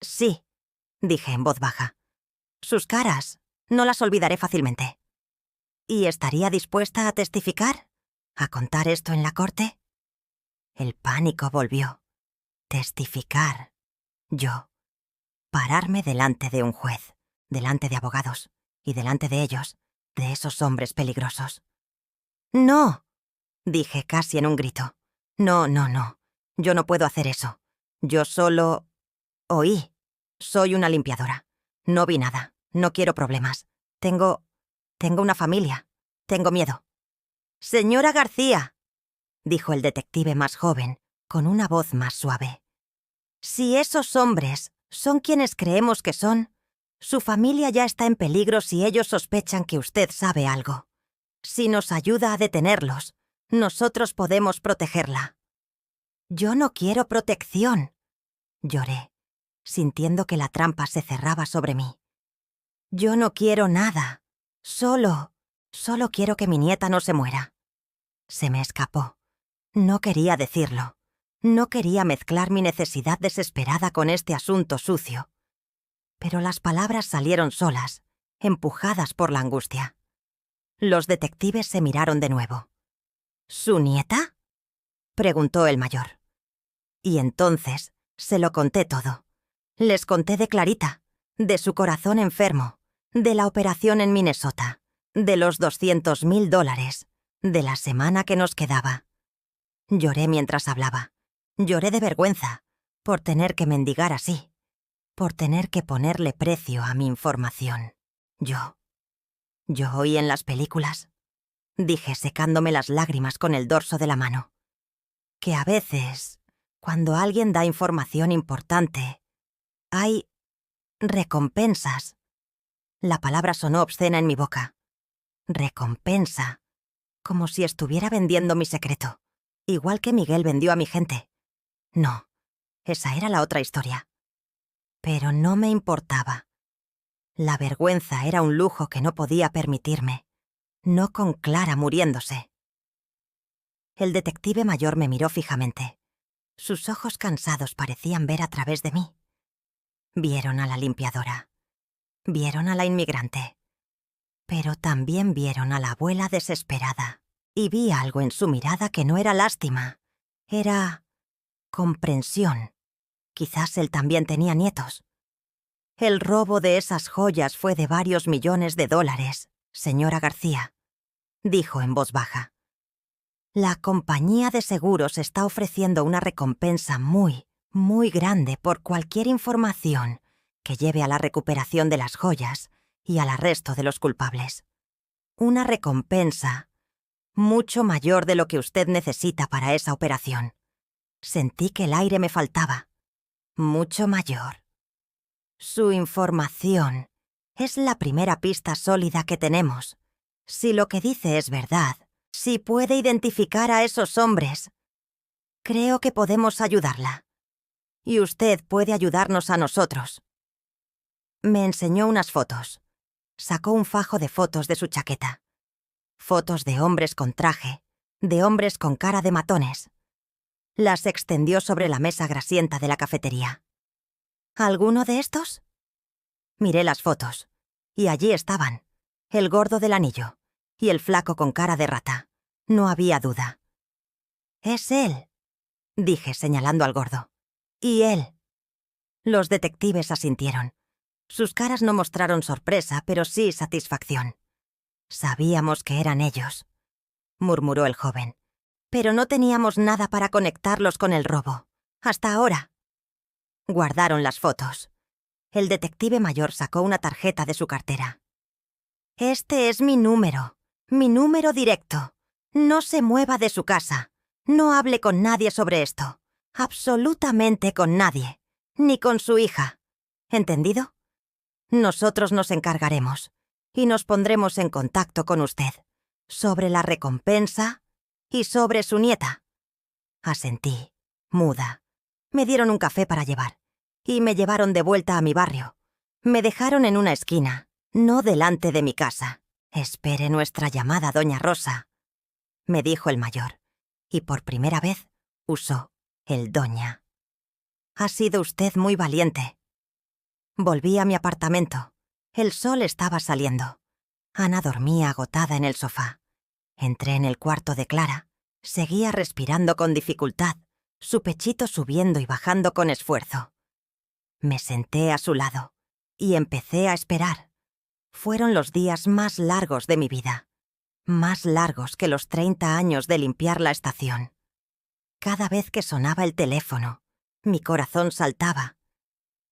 Sí, dije en voz baja. Sus caras no las olvidaré fácilmente. ¿Y estaría dispuesta a testificar? ¿A contar esto en la corte? El pánico volvió. Testificar. Yo. Pararme delante de un juez, delante de abogados, y delante de ellos, de esos hombres peligrosos. «No», dije casi en un grito. «No. Yo no puedo hacer eso. Yo solo oí. Soy una limpiadora. No vi nada. No quiero problemas. Tengo una familia. Tengo miedo». «Señora García», dijo el detective más joven, con una voz más suave. «Si esos hombres son quienes creemos que son, su familia ya está en peligro si ellos sospechan que usted sabe algo. Si nos ayuda a detenerlos, nosotros podemos protegerla». «Yo no quiero protección», lloré, sintiendo que la trampa se cerraba sobre mí. «Yo no quiero nada. Solo quiero que mi nieta no se muera». Se me escapó. No quería decirlo. No quería mezclar mi necesidad desesperada con este asunto sucio. Pero las palabras salieron solas, empujadas por la angustia. Los detectives se miraron de nuevo. «¿Su nieta?», preguntó el mayor. Y entonces se lo conté todo. Les conté de Clarita, de su corazón enfermo, de la operación en Minnesota, de los $200,000, de la semana que nos quedaba. Lloré mientras hablaba. Lloré de vergüenza, por tener que mendigar así, por tener que ponerle precio a mi información. Yo oí en las películas, dije secándome las lágrimas con el dorso de la mano, que a veces, cuando alguien da información importante, hay recompensas. La palabra sonó obscena en mi boca. Recompensa. Como si estuviera vendiendo mi secreto, igual que Miguel vendió a mi gente. No, esa era la otra historia. Pero no me importaba. La vergüenza era un lujo que no podía permitirme, no con Clara muriéndose. El detective mayor me miró fijamente. Sus ojos cansados parecían ver a través de mí. Vieron a la limpiadora. Vieron a la inmigrante. Pero también vieron a la abuela desesperada. Y vi algo en su mirada que no era lástima. Era comprensión. Quizás él también tenía nietos. El robo de esas joyas fue de varios millones de dólares, señora García, dijo en voz baja. La compañía de seguros está ofreciendo una recompensa muy, muy grande por cualquier información que lleve a la recuperación de las joyas y al arresto de los culpables. Una recompensa mucho mayor de lo que usted necesita para esa operación. Sentí que el aire me faltaba. Mucho mayor. Su información es la primera pista sólida que tenemos. Si lo que dice es verdad, si puede identificar a esos hombres, creo que podemos ayudarla. Y usted puede ayudarnos a nosotros. Me enseñó unas fotos. Sacó un fajo de fotos de su chaqueta. Fotos de hombres con traje, de hombres con cara de matones. Las extendió sobre la mesa grasienta de la cafetería. ¿Alguno de estos? Miré las fotos, y allí estaban, el gordo del anillo y el flaco con cara de rata. No había duda. «Es él», dije señalando al gordo. «Y él». Los detectives asintieron. Sus caras no mostraron sorpresa, pero sí satisfacción. «Sabíamos que eran ellos», murmuró el joven. «Pero no teníamos nada para conectarlos con el robo. Hasta ahora». Guardaron las fotos. El detective mayor sacó una tarjeta de su cartera. «Este es mi número directo. No se mueva de su casa. No hable con nadie sobre esto. Absolutamente con nadie. Ni con su hija. ¿Entendido? Nosotros nos encargaremos y nos pondremos en contacto con usted sobre la recompensa y sobre su nieta». Asentí, muda. Me dieron un café para llevar y me llevaron de vuelta a mi barrio. Me dejaron en una esquina, no delante de mi casa. «Espere nuestra llamada, doña Rosa», me dijo el mayor, y por primera vez usó el doña. «Ha sido usted muy valiente». Volví a mi apartamento. El sol estaba saliendo. Ana dormía agotada en el sofá. Entré en el cuarto de Clara. Seguía respirando con dificultad, su pechito subiendo y bajando con esfuerzo. Me senté a su lado y empecé a esperar. Fueron los días más largos de mi vida, más largos que los 30 años de limpiar la estación. Cada vez que sonaba el teléfono, mi corazón saltaba.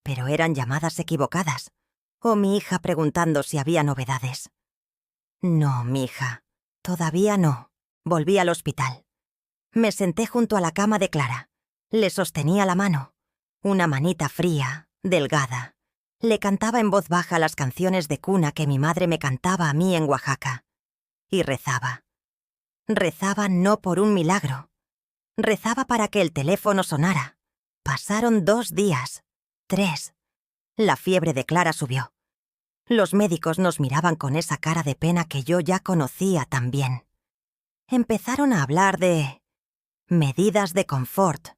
Pero eran llamadas equivocadas, o mi hija preguntando si había novedades. No, mi hija, todavía no. Volví al hospital. Me senté junto a la cama de Clara. Le sostenía la mano, una manita fría, delgada. Le cantaba en voz baja las canciones de cuna que mi madre me cantaba a mí en Oaxaca. Y rezaba. Rezaba no por un milagro. Rezaba para que el teléfono sonara. Pasaron 2 días, 3. La fiebre de Clara subió. Los médicos nos miraban con esa cara de pena que yo ya conocía tan bien. Empezaron a hablar de medidas de confort,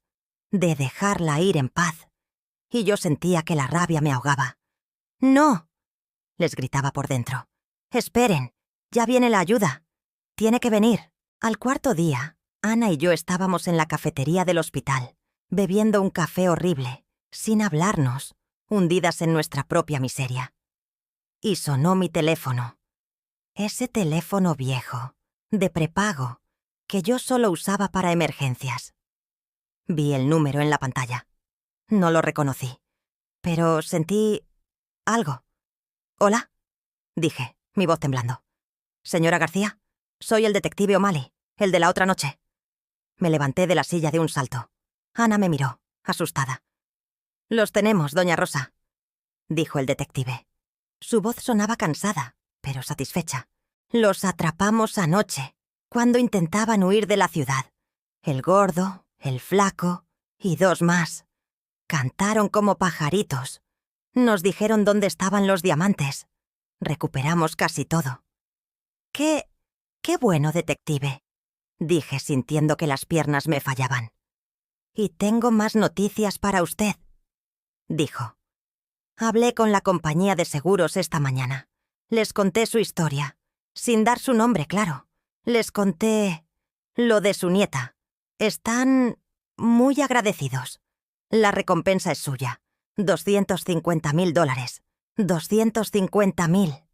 de dejarla ir en paz. Y yo sentía que la rabia me ahogaba. «¡No!», les gritaba por dentro. «Esperen, ya viene la ayuda. Tiene que venir». Al 4.º día, Ana y yo estábamos en la cafetería del hospital, bebiendo un café horrible, sin hablarnos, hundidas en nuestra propia miseria. Y sonó mi teléfono. Ese teléfono viejo, de prepago, que yo solo usaba para emergencias. Vi el número en la pantalla. No lo reconocí, pero sentí algo. «Hola», dije, mi voz temblando. «Señora García, soy el detective O'Malley, el de la otra noche». Me levanté de la silla de un salto. Ana me miró, asustada. «Los tenemos, doña Rosa», dijo el detective. Su voz sonaba cansada, pero satisfecha. «Los atrapamos anoche, cuando intentaban huir de la ciudad. El gordo, el flaco y 2 más. Cantaron como pajaritos. Nos dijeron dónde estaban los diamantes. Recuperamos casi todo». «Qué bueno, detective», dije sintiendo que las piernas me fallaban. «Y tengo más noticias para usted», dijo. «Hablé con la compañía de seguros esta mañana. Les conté su historia, sin dar su nombre, claro. Les conté lo de su nieta. Están muy agradecidos. La recompensa es suya. $250.000. 250.000.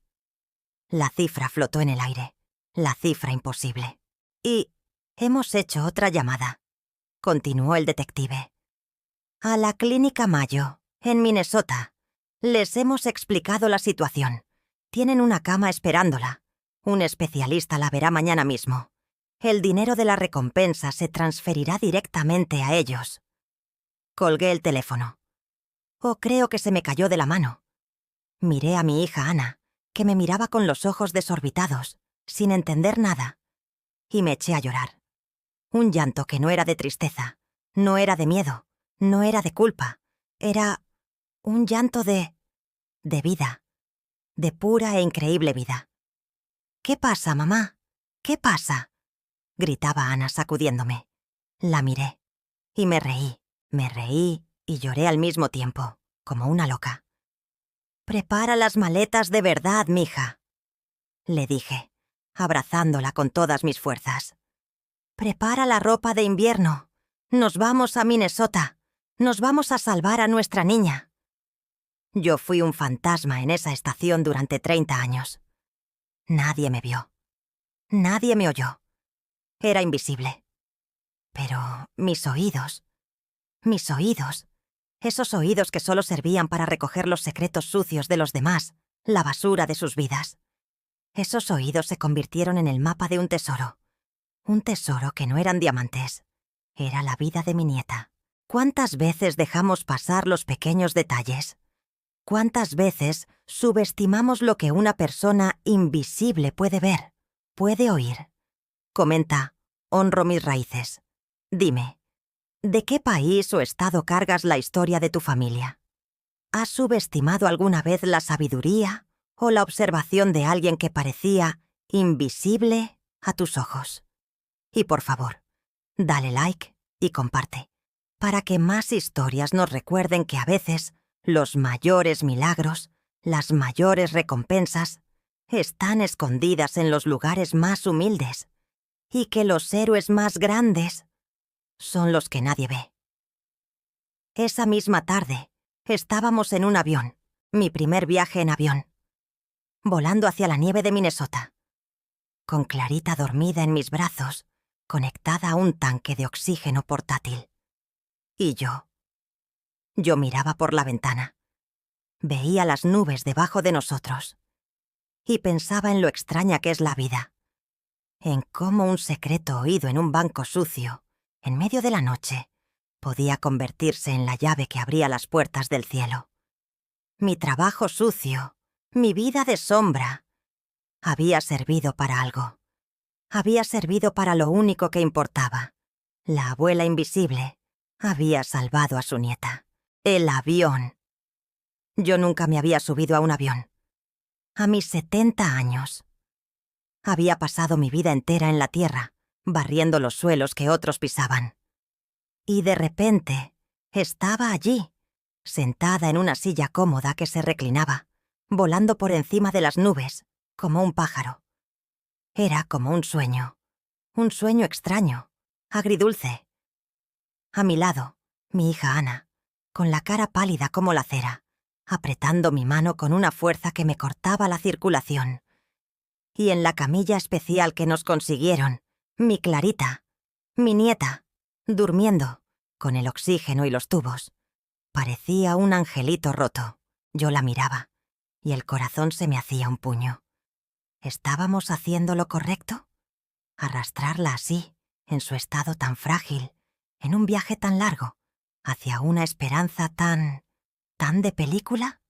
La cifra flotó en el aire. La cifra imposible. «Y hemos hecho otra llamada», continuó el detective. «A la Clínica Mayo, en Minnesota. Les hemos explicado la situación. Tienen una cama esperándola. Un especialista la verá mañana mismo. El dinero de la recompensa se transferirá directamente a ellos». Colgué el teléfono. Creo que se me cayó de la mano. Miré a mi hija Ana, que me miraba con los ojos desorbitados, sin entender nada, y me eché a llorar. Un llanto que no era de tristeza, no era de miedo, no era de culpa. Era un llanto de vida, de pura e increíble vida. «¿Qué pasa, mamá? ¿Qué pasa?», gritaba Ana sacudiéndome. La miré y me reí y lloré al mismo tiempo, como una loca. «Prepara las maletas de verdad, mija», le dije, abrazándola con todas mis fuerzas. «Prepara la ropa de invierno. Nos vamos a Minnesota. Nos vamos a salvar a nuestra niña». Yo fui un fantasma en esa estación durante 30 años. Nadie me vio. Nadie me oyó. Era invisible. Pero mis oídos, esos oídos que solo servían para recoger los secretos sucios de los demás, la basura de sus vidas. Esos oídos se convirtieron en el mapa de un tesoro que no eran diamantes. Era la vida de mi nieta. ¿Cuántas veces dejamos pasar los pequeños detalles? ¿Cuántas veces subestimamos lo que una persona invisible puede ver, puede oír? Comenta, honro mis raíces. Dime, ¿de qué país o estado cargas la historia de tu familia? ¿Has subestimado alguna vez la sabiduría o la observación de alguien que parecía invisible a tus ojos? Y por favor, dale like y comparte, para que más historias nos recuerden que a veces los mayores milagros, las mayores recompensas, están escondidas en los lugares más humildes, y que los héroes más grandes son los que nadie ve. Esa misma tarde, estábamos en un avión, mi primer viaje en avión, volando hacia la nieve de Minnesota, con Clarita dormida en mis brazos, conectada a un tanque de oxígeno portátil. Y yo miraba por la ventana. Veía las nubes debajo de nosotros. Y pensaba en lo extraña que es la vida. En cómo un secreto oído en un banco sucio, en medio de la noche, podía convertirse en la llave que abría las puertas del cielo. Mi trabajo sucio, mi vida de sombra, había servido para algo. Había servido para lo único que importaba. La abuela invisible había salvado a su nieta. El avión. Yo nunca me había subido a un avión. A mis 70 años. Había pasado mi vida entera en la tierra, barriendo los suelos que otros pisaban. Y de repente, estaba allí, sentada en una silla cómoda que se reclinaba, volando por encima de las nubes, como un pájaro. Era como un sueño extraño, agridulce. A mi lado, mi hija Ana, con la cara pálida como la cera, apretando mi mano con una fuerza que me cortaba la circulación. Y en la camilla especial que nos consiguieron, mi Clarita, mi nieta, durmiendo, con el oxígeno y los tubos. Parecía un angelito roto. Yo la miraba, y el corazón se me hacía un puño. ¿Estábamos haciendo lo correcto? Arrastrarla así, en su estado tan frágil, en un viaje tan largo, hacia una esperanza tan de película.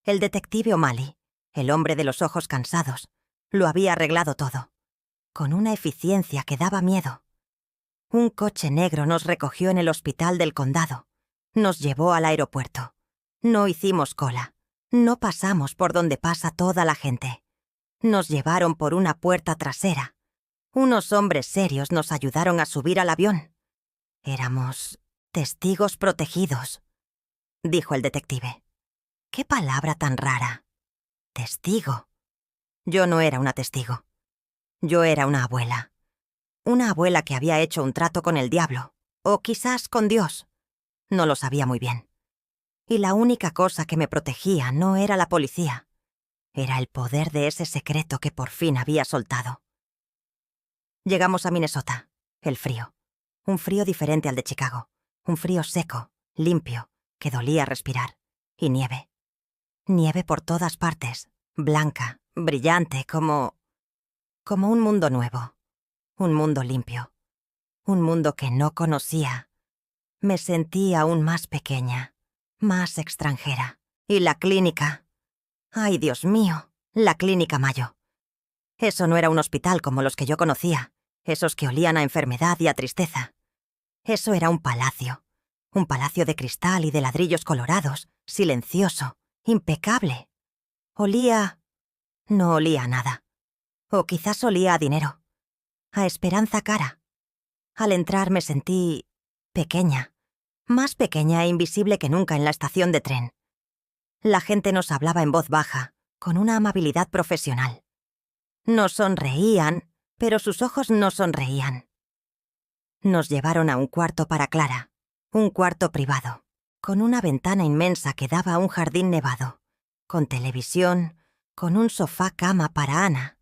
El detective O'Malley, el hombre de los ojos cansados, lo había arreglado todo, con una eficiencia que daba miedo. Un coche negro nos recogió en el hospital del condado, nos llevó al aeropuerto. No hicimos cola, no pasamos por donde pasa toda la gente. Nos llevaron por una puerta trasera. Unos hombres serios nos ayudaron a subir al avión. Éramos testigos protegidos, dijo el detective. ¡Qué palabra tan rara! Testigo. Yo no era una testigo. Yo era una abuela. Una abuela que había hecho un trato con el diablo, o quizás con Dios. No lo sabía muy bien. Y la única cosa que me protegía no era la policía. Era el poder de ese secreto que por fin había soltado. Llegamos a Minnesota. El frío. Un frío diferente al de Chicago. Un frío seco, limpio, que dolía respirar. Y nieve. Nieve por todas partes, blanca, brillante, como un mundo nuevo. Un mundo limpio. Un mundo que no conocía. Me sentí aún más pequeña, más extranjera. Y la clínica. ¡Ay, Dios mío! La clínica Mayo. Eso no era un hospital como los que yo conocía, esos que olían a enfermedad y a tristeza. Eso era un palacio de cristal y de ladrillos colorados, silencioso, impecable. No olía a nada. O quizás olía a dinero, a esperanza cara. Al entrar me sentí pequeña, más pequeña e invisible que nunca en la estación de tren. La gente nos hablaba en voz baja, con una amabilidad profesional. Nos sonreían, pero sus ojos no sonreían. Nos llevaron a un cuarto para Clara, un cuarto privado, con una ventana inmensa que daba a un jardín nevado, con televisión, con un sofá-cama para Ana.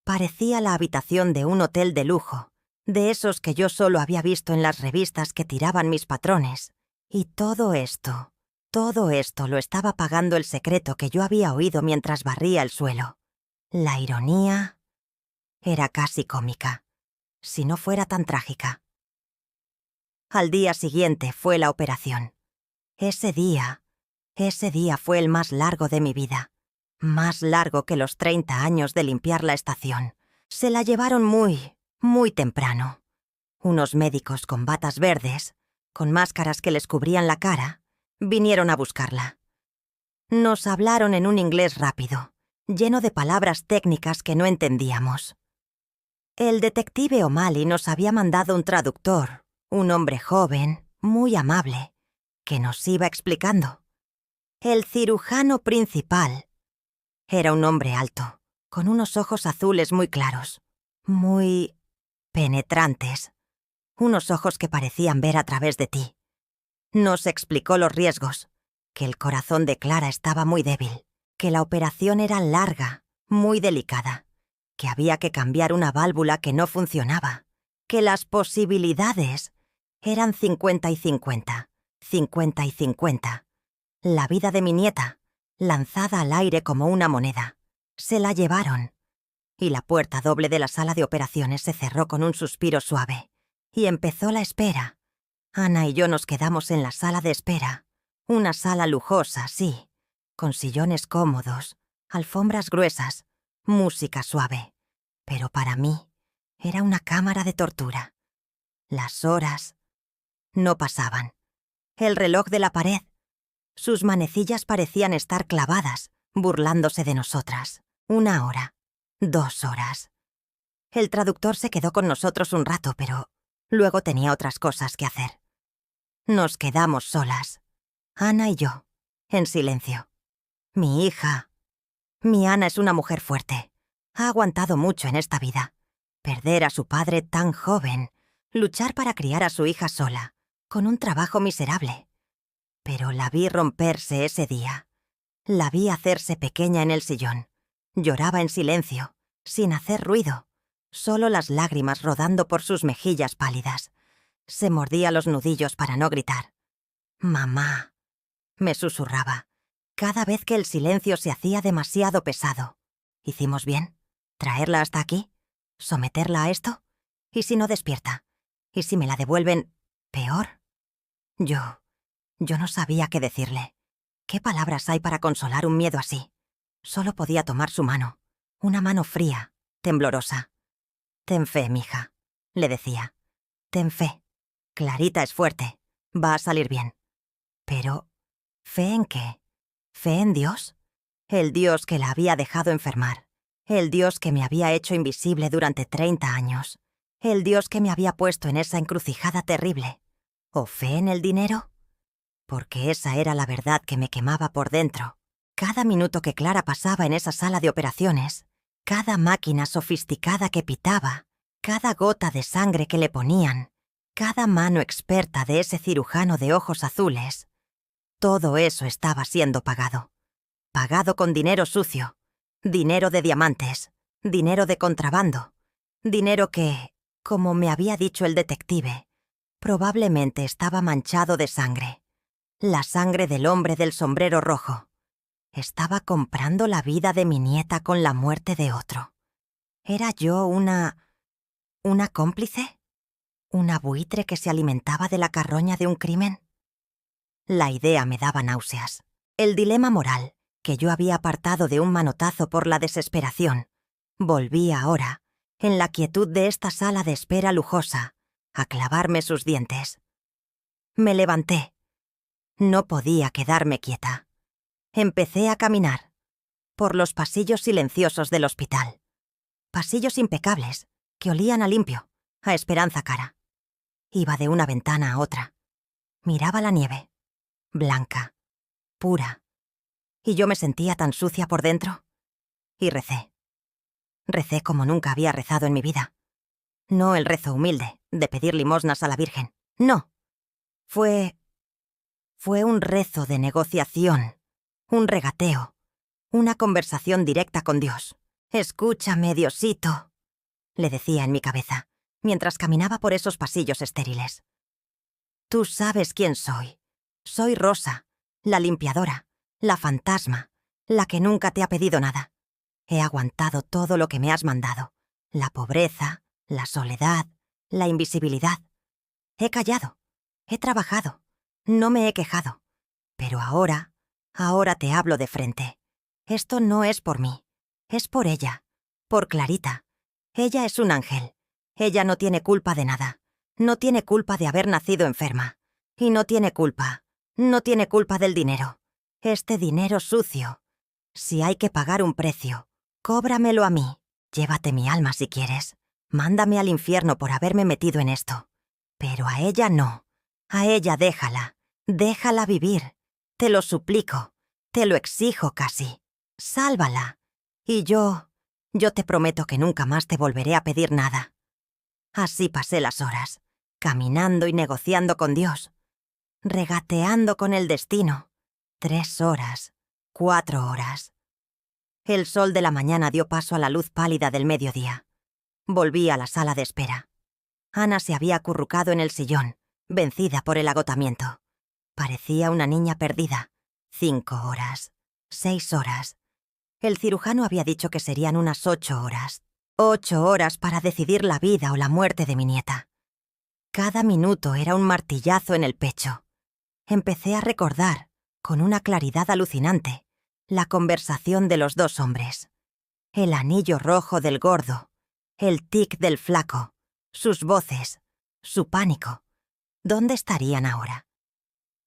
Parecía la habitación de un hotel de lujo, de esos que yo solo había visto en las revistas que tiraban mis patrones. Y todo esto lo estaba pagando el secreto que yo había oído mientras barría el suelo. La ironía era casi cómica, si no fuera tan trágica. Al día siguiente fue la operación. Ese día fue el más largo de mi vida. Más largo que los 30 años de limpiar la estación. Se la llevaron muy temprano. Unos médicos con batas verdes, con máscaras que les cubrían la cara, vinieron a buscarla. Nos hablaron en un inglés rápido, lleno de palabras técnicas que no entendíamos. El detective O'Malley nos había mandado un traductor, un hombre joven, muy amable, que nos iba explicando. El cirujano principal era un hombre alto, con unos ojos azules muy claros, muy penetrantes, unos ojos que parecían ver a través de ti. Nos explicó los riesgos, que el corazón de Clara estaba muy débil, que la operación era larga, muy delicada, que había que cambiar una válvula que no funcionaba, que las posibilidades eran 50 y 50, 50 y 50. La vida de mi nieta, lanzada al aire como una moneda. Se la llevaron. Y la puerta doble de la sala de operaciones se cerró con un suspiro suave. Y empezó la espera. Ana y yo nos quedamos en la sala de espera. Una sala lujosa, sí, con sillones cómodos, alfombras gruesas, música suave. Pero para mí era una cámara de tortura. Las horas no pasaban. El reloj de la pared. Sus manecillas parecían estar clavadas, burlándose de nosotras. 1 hora, 2 horas. El traductor se quedó con nosotros un rato, pero luego tenía otras cosas que hacer. Nos quedamos solas, Ana y yo, en silencio. Mi Ana es una mujer fuerte. Ha aguantado mucho en esta vida. Perder a su padre tan joven, luchar para criar a su hija sola, con un trabajo miserable. Pero la vi romperse ese día. La vi hacerse pequeña en el sillón. Lloraba en silencio, sin hacer ruido, solo las lágrimas rodando por sus mejillas pálidas. Se mordía los nudillos para no gritar. Mamá, me susurraba, cada vez que el silencio se hacía demasiado pesado. ¿Hicimos bien? ¿Traerla hasta aquí? ¿Someterla a esto? ¿Y si no despierta? ¿Y si me la devuelven peor? Yo no sabía qué decirle. ¿Qué palabras hay para consolar un miedo así? Solo podía tomar su mano, una mano fría, temblorosa. «Ten fe, mija», le decía. «Ten fe. Clarita es fuerte. Va a salir bien». Pero, ¿fe en qué? ¿Fe en Dios? El Dios que la había dejado enfermar. El Dios que me había hecho invisible durante 30 años. El Dios que me había puesto en esa encrucijada terrible. ¿O fe en el dinero? Porque esa era la verdad que me quemaba por dentro. Cada minuto que Clara pasaba en esa sala de operaciones, cada máquina sofisticada que pitaba, cada gota de sangre que le ponían, cada mano experta de ese cirujano de ojos azules, todo eso estaba siendo pagado. Pagado con dinero sucio, dinero de diamantes, dinero de contrabando, dinero que, como me había dicho el detective, probablemente estaba manchado de sangre. La sangre del hombre del sombrero rojo. Estaba comprando la vida de mi nieta con la muerte de otro. ¿Era yo una cómplice? ¿Una buitre que se alimentaba de la carroña de un crimen? La idea me daba náuseas. El dilema moral, que yo había apartado de un manotazo por la desesperación, volvía ahora, en la quietud de esta sala de espera lujosa, a clavarme sus dientes. Me levanté. No podía quedarme quieta. Empecé a caminar por los pasillos silenciosos del hospital. Pasillos impecables, que olían a limpio, a esperanza cara. Iba de una ventana a otra. Miraba la nieve, blanca, pura. Y yo me sentía tan sucia por dentro. Y recé. Recé como nunca había rezado en mi vida. No el rezo humilde, de pedir limosnas a la Virgen. No. Fue un rezo de negociación, un regateo, una conversación directa con Dios. «Escúchame, Diosito», le decía en mi cabeza, mientras caminaba por esos pasillos estériles. «Tú sabes quién soy. Soy Rosa, la limpiadora, la fantasma, la que nunca te ha pedido nada. He aguantado todo lo que me has mandado. La pobreza, la soledad, la invisibilidad. He callado, he trabajado, no me he quejado. Pero ahora te hablo de frente. Esto no es por mí, es por ella, por Clarita. Ella es un ángel. Ella no tiene culpa de nada. No tiene culpa de haber nacido enferma. Y no tiene culpa del dinero. Este dinero sucio. Si hay que pagar un precio, cóbramelo a mí. Llévate mi alma si quieres. Mándame al infierno por haberme metido en esto. Pero a ella no. A ella déjala. Déjala vivir. Te lo suplico. Te lo exijo casi. Sálvala. Y yo te prometo que nunca más te volveré a pedir nada. Así pasé las horas, caminando y negociando con Dios, regateando con el destino. 3 horas, 4 horas. El sol de la mañana dio paso a la luz pálida del mediodía. Volví a la sala de espera. Ana se había acurrucado en el sillón, vencida por el agotamiento. Parecía una niña perdida. 5 horas, 6 horas. El cirujano había dicho que serían unas 8 horas. 8 horas para decidir la vida o la muerte de mi nieta. Cada minuto era un martillazo en el pecho. Empecé a recordar, con una claridad alucinante, la conversación de los 2 hombres. El anillo rojo del gordo, el tic del flaco, sus voces, su pánico. ¿Dónde estarían ahora?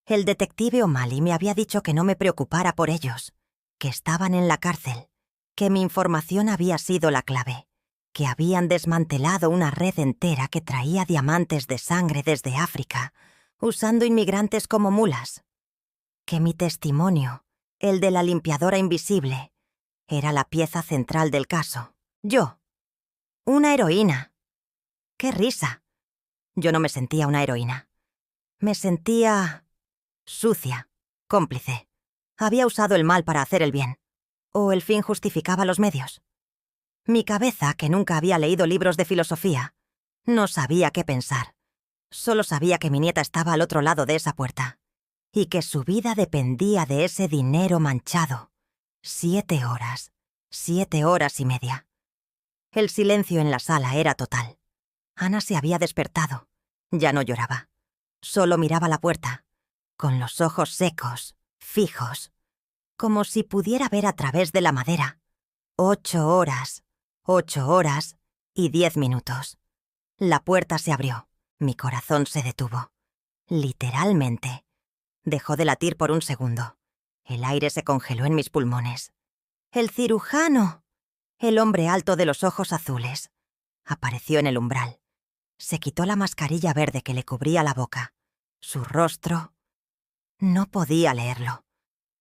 El detective O'Malley me había dicho que no me preocupara por ellos, que estaban en la cárcel, que mi información había sido la clave, que habían desmantelado una red entera que traía diamantes de sangre desde África, usando inmigrantes como mulas, que mi testimonio, el de la limpiadora invisible, era la pieza central del caso. Yo, una heroína. ¡Qué risa! Yo no me sentía una heroína. Me sentía sucia, cómplice. Había usado el mal para hacer el bien. ¿O el fin justificaba los medios? Mi cabeza, que nunca había leído libros de filosofía, no sabía qué pensar. Solo sabía que mi nieta estaba al otro lado de esa puerta. y que su vida dependía de ese dinero manchado. 7 horas, 7 horas y media. El silencio en la sala era total. Ana se había despertado. Ya no lloraba. Solo miraba la puerta, con los ojos secos, fijos, como si pudiera ver a través de la madera. 8 horas, 8 horas y 10 minutos. La puerta se abrió. Mi corazón se detuvo. Literalmente. Dejó de latir por un segundo. El aire se congeló en mis pulmones. ¡El cirujano! El hombre alto de los ojos azules. Apareció en el umbral. Se quitó la mascarilla verde que le cubría la boca. Su rostro... No podía leerlo.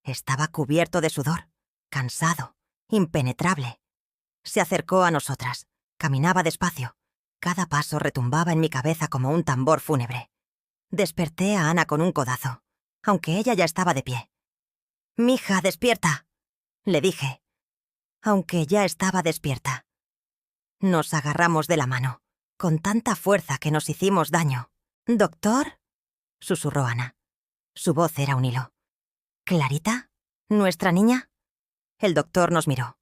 Estaba cubierto de sudor, cansado, impenetrable. Se acercó a nosotras. Caminaba despacio. Cada paso retumbaba en mi cabeza como un tambor fúnebre. Desperté a Ana con un codazo, aunque ella ya estaba de pie. «Mija, despierta», le dije, aunque ya estaba despierta. Nos agarramos de la mano, con tanta fuerza que nos hicimos daño. «¿Doctor?», susurró Ana. Su voz era un hilo. «¿Clarita? ¿Nuestra niña?». El doctor nos miró.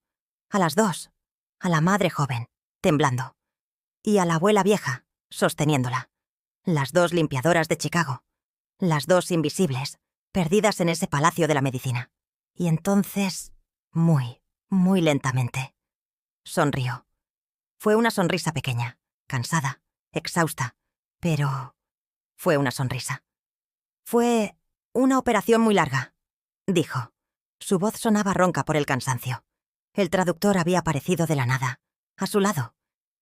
A las dos. A la madre joven, temblando. Y a la abuela vieja, sosteniéndola. Las dos limpiadoras de Chicago. Las dos invisibles, perdidas en ese palacio de la medicina. Y entonces, muy, muy lentamente, sonrió. Fue una sonrisa pequeña, cansada, exhausta, pero fue una sonrisa. «Fue una operación muy larga», dijo. Su voz sonaba ronca por el cansancio. El traductor había aparecido de la nada, a su lado,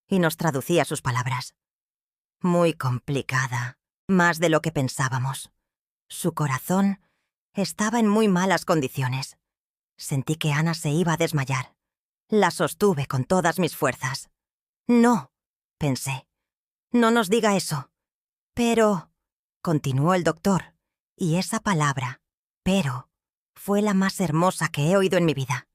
y nos traducía sus palabras. «Muy complicada, más de lo que pensábamos. Su corazón estaba en muy malas condiciones. Sentí que Ana se iba a desmayar. La sostuve con todas mis fuerzas. «No», pensé. «No nos diga eso». «Pero», continuó el doctor, y esa palabra, «pero», fue la más hermosa que he oído en mi vida.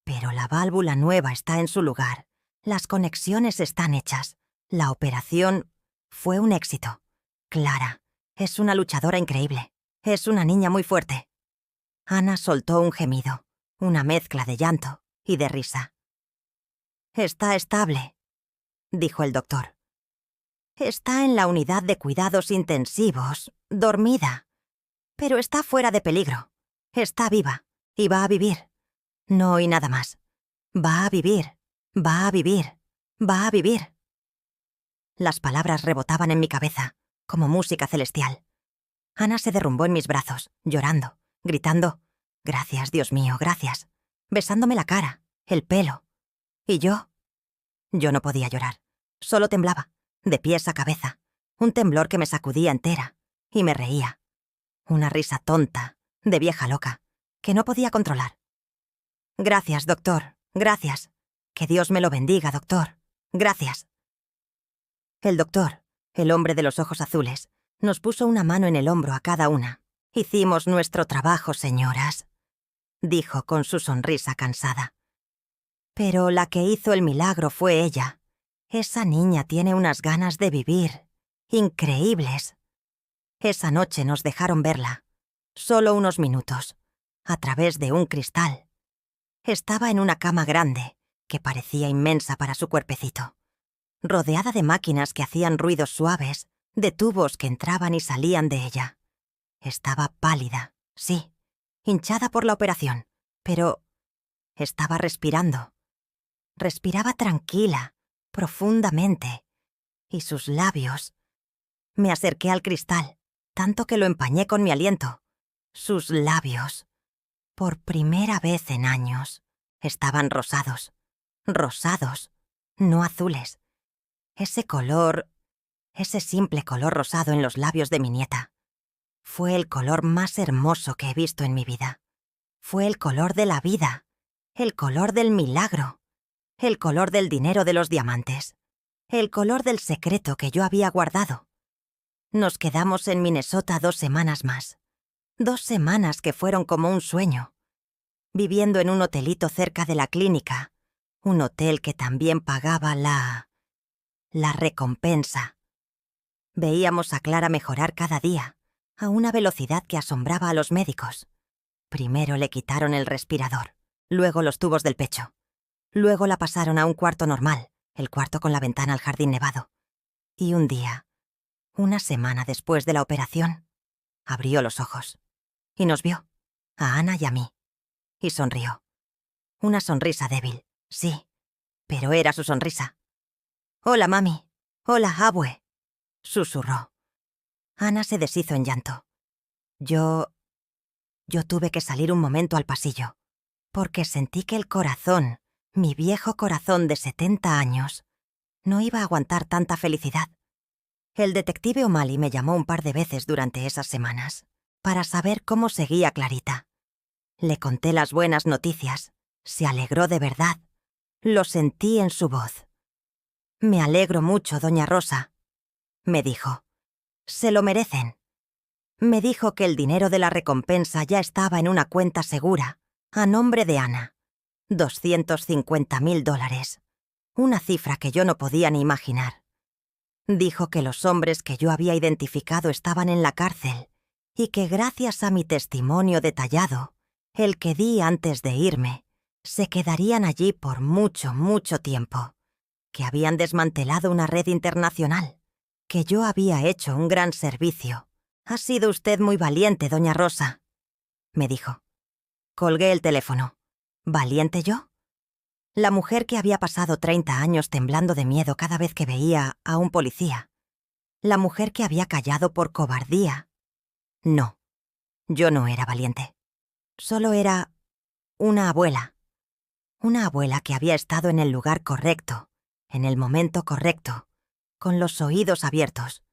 «Pero la válvula nueva está en su lugar. Las conexiones están hechas. La operación fue un éxito. Clara es una luchadora increíble. Es una niña muy fuerte». Ana soltó un gemido, una mezcla de llanto y de risa. «Está estable», dijo el doctor. «Está en la unidad de cuidados intensivos, dormida. Pero está fuera de peligro. Está viva y va a vivir. No oí nada más. Va a vivir, va a vivir, va a vivir». Las palabras rebotaban en mi cabeza, como música celestial. Ana se derrumbó en mis brazos, llorando, gritando, «Gracias, Dios mío, gracias», besándome la cara, el pelo. ¿Y yo? Yo no podía llorar. Solo temblaba, de pies a cabeza, un temblor que me sacudía entera, y me reía. Una risa tonta, de vieja loca, que no podía controlar. «Gracias, doctor, gracias. Que Dios me lo bendiga, doctor. Gracias». El doctor, el hombre de los ojos azules, nos puso una mano en el hombro a cada una. «Hicimos nuestro trabajo, señoras», dijo con su sonrisa cansada. «Pero la que hizo el milagro fue ella. Esa niña tiene unas ganas de vivir, increíbles». Esa noche nos dejaron verla, solo unos minutos, a través de un cristal. Estaba en una cama grande, que parecía inmensa para su cuerpecito, rodeada de máquinas que hacían ruidos suaves, de tubos que entraban y salían de ella. Estaba pálida, sí, hinchada por la operación, pero estaba respirando. Respiraba tranquila, profundamente, y sus labios... Me acerqué al cristal, tanto que lo empañé con mi aliento. Sus labios, por primera vez en años, estaban rosados. Rosados, no azules. Ese color, ese simple color rosado en los labios de mi nieta, fue el color más hermoso que he visto en mi vida. Fue el color de la vida, el color del milagro, el color del dinero de los diamantes, el color del secreto que yo había guardado. Nos quedamos en Minnesota 2 semanas más. 2 semanas que fueron como un sueño, viviendo en un hotelito cerca de la clínica, un hotel que también pagaba la recompensa. Veíamos a Clara mejorar cada día, a una velocidad que asombraba a los médicos. Primero le quitaron el respirador, luego los tubos del pecho. Luego la pasaron a un cuarto normal, el cuarto con la ventana al jardín nevado. Y un día, una semana después de la operación, abrió los ojos y nos vio, a Ana y a mí, y sonrió. Una sonrisa débil, sí, pero era su sonrisa. «Hola, mami. Hola, abue», susurró. Ana se deshizo en llanto. Yo tuve que salir un momento al pasillo, porque sentí que el corazón, mi viejo corazón de 70 años, no iba a aguantar tanta felicidad. El detective O'Malley me llamó un par de veces durante esas semanas, para saber cómo seguía Clarita. Le conté las buenas noticias. Se alegró de verdad. Lo sentí en su voz. «Me alegro mucho, doña Rosa», me dijo. «Se lo merecen». Me dijo que el dinero de la recompensa ya estaba en una cuenta segura, a nombre de Ana. $250,000. Una cifra que yo no podía ni imaginar. Dijo que los hombres que yo había identificado estaban en la cárcel y que gracias a mi testimonio detallado, el que di antes de irme, se quedarían allí por mucho, mucho tiempo, que habían desmantelado una red internacional, que yo había hecho un gran servicio. «Ha sido usted muy valiente, doña Rosa», me dijo. Colgué el teléfono. ¿Valiente yo? La mujer que había pasado 30 años temblando de miedo cada vez que veía a un policía. La mujer que había callado por cobardía. No, yo no era valiente. Solo era una abuela. Una abuela que había estado en el lugar correcto, en el momento correcto, con los oídos abiertos,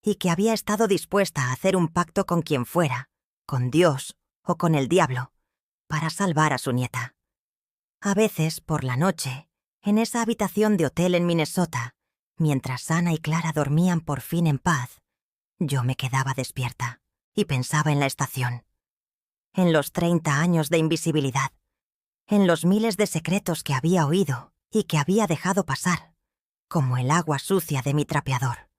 y que había estado dispuesta a hacer un pacto con quien fuera, con Dios o con el diablo, para salvar a su nieta. A veces, por la noche, en esa habitación de hotel en Minnesota, mientras Ana y Clara dormían por fin en paz, yo me quedaba despierta y pensaba en la estación, en los 30 años de invisibilidad, en los miles de secretos que había oído y que había dejado pasar, como el agua sucia de mi trapeador.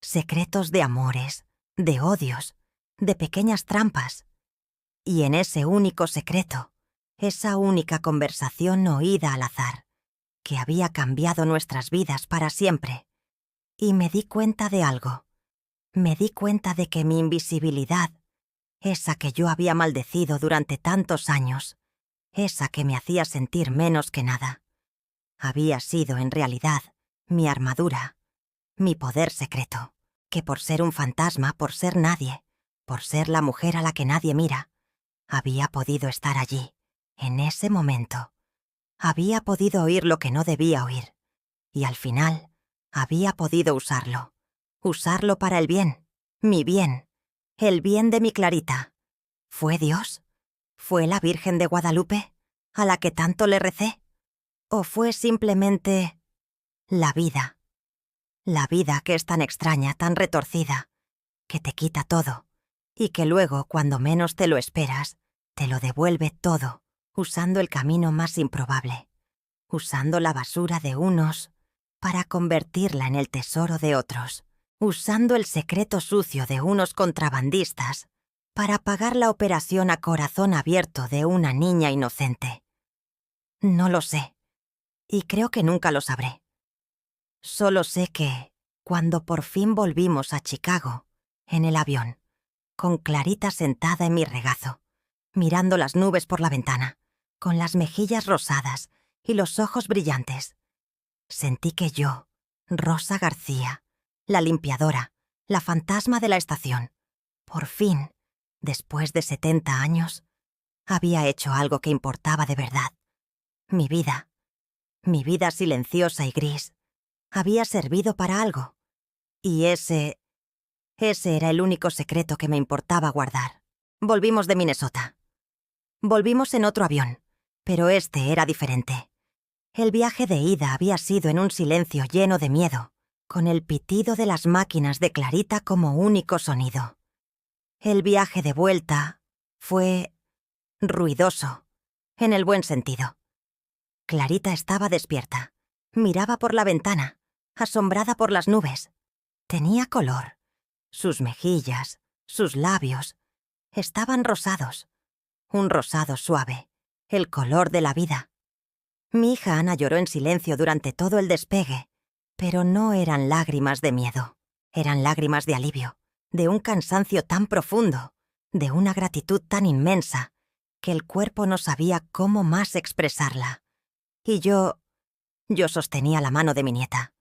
Secretos de amores, de odios, de pequeñas trampas. Y en ese único secreto, esa única conversación oída al azar, que había cambiado nuestras vidas para siempre. Y me di cuenta de algo. Me di cuenta de que mi invisibilidad, esa que yo había maldecido durante tantos años, esa que me hacía sentir menos que nada, había sido en realidad mi armadura, mi poder secreto, que por ser un fantasma, por ser nadie, por ser la mujer a la que nadie mira, había podido estar allí, en ese momento. Había podido oír lo que no debía oír. Y al final, había podido usarlo. Usarlo para el bien, mi bien, el bien de mi Clarita. ¿Fue Dios? ¿Fue la Virgen de Guadalupe, a la que tanto le recé? ¿O fue simplemente la vida? La vida que es tan extraña, tan retorcida, que te quita todo, y que luego, cuando menos te lo esperas, te lo devuelve todo, usando el camino más improbable, usando la basura de unos para convertirla en el tesoro de otros, usando el secreto sucio de unos contrabandistas para pagar la operación a corazón abierto de una niña inocente. No lo sé, y creo que nunca lo sabré. Solo sé que, cuando por fin volvimos a Chicago, en el avión, con Clarita sentada en mi regazo, mirando las nubes por la ventana, con las mejillas rosadas y los ojos brillantes, sentí que yo, Rosa García, la limpiadora, la fantasma de la estación, por fin, después de 70 años, había hecho algo que importaba de verdad. Mi vida silenciosa y gris, había servido para algo. Y ese era el único secreto que me importaba guardar. Volvimos de Minnesota. Volvimos en otro avión, pero este era diferente. El viaje de ida había sido en un silencio lleno de miedo, con el pitido de las máquinas de Clarita como único sonido. El viaje de vuelta fue ruidoso, en el buen sentido. Clarita estaba despierta, miraba por la ventana, asombrada por las nubes. Tenía color. Sus mejillas, sus labios, estaban rosados. Un rosado suave, el color de la vida. Mi hija Ana lloró en silencio durante todo el despegue, pero no eran lágrimas de miedo, eran lágrimas de alivio, de un cansancio tan profundo, de una gratitud tan inmensa, que el cuerpo no sabía cómo más expresarla. Y yo sostenía la mano de mi nieta,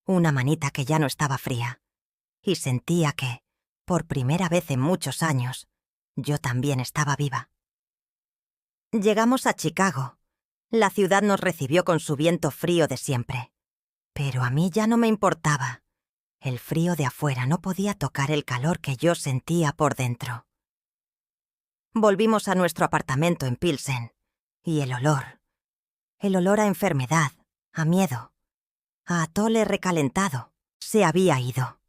una manita que ya no estaba fría, y sentía que, por primera vez en muchos años, yo también estaba viva. Llegamos a Chicago. La ciudad nos recibió con su viento frío de siempre. Pero a mí ya no me importaba. El frío de afuera no podía tocar el calor que yo sentía por dentro. Volvimos a nuestro apartamento en Pilsen, y el olor a enfermedad, a miedo, a atole recalentado, se había ido.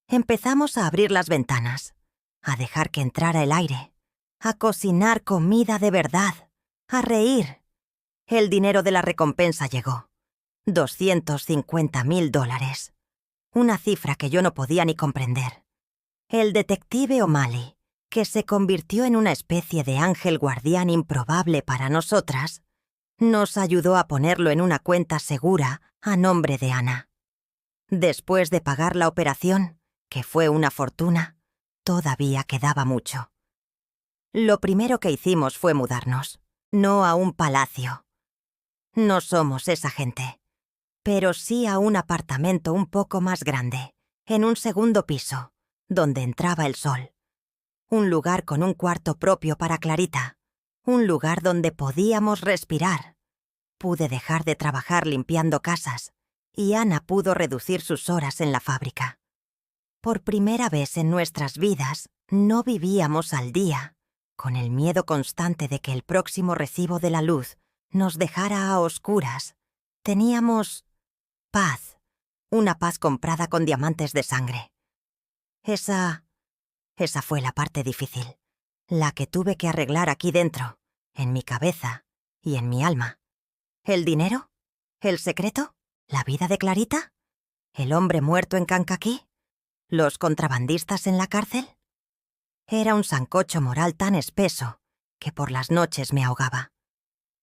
Empezamos a abrir las ventanas, a dejar que entrara el aire, a cocinar comida de verdad, a reír. El dinero de la recompensa llegó. $250,000. Una cifra que yo no podía ni comprender. El detective O'Malley, que se convirtió en una especie de ángel guardián improbable para nosotras, nos ayudó a ponerlo en una cuenta segura a nombre de Ana. Después de pagar la operación, que fue una fortuna, todavía quedaba mucho. Lo primero que hicimos fue mudarnos, no a un palacio. No somos esa gente, pero sí a un apartamento un poco más grande, en un segundo piso, donde entraba el sol. Un lugar con un cuarto propio para Clarita, un lugar donde podíamos respirar. Pude dejar de trabajar limpiando casas, y Ana pudo reducir sus horas en la fábrica. Por primera vez en nuestras vidas, no vivíamos al día, con el miedo constante de que el próximo recibo de la luz nos dejara a oscuras. Teníamos paz, una paz comprada con diamantes de sangre. Esa fue la parte difícil, la que tuve que arreglar aquí dentro, en mi cabeza y en mi alma. ¿El dinero? ¿El secreto? ¿La vida de Clarita? ¿El hombre muerto en Kankakee? ¿Los contrabandistas en la cárcel? Era un sancocho moral tan espeso que por las noches me ahogaba.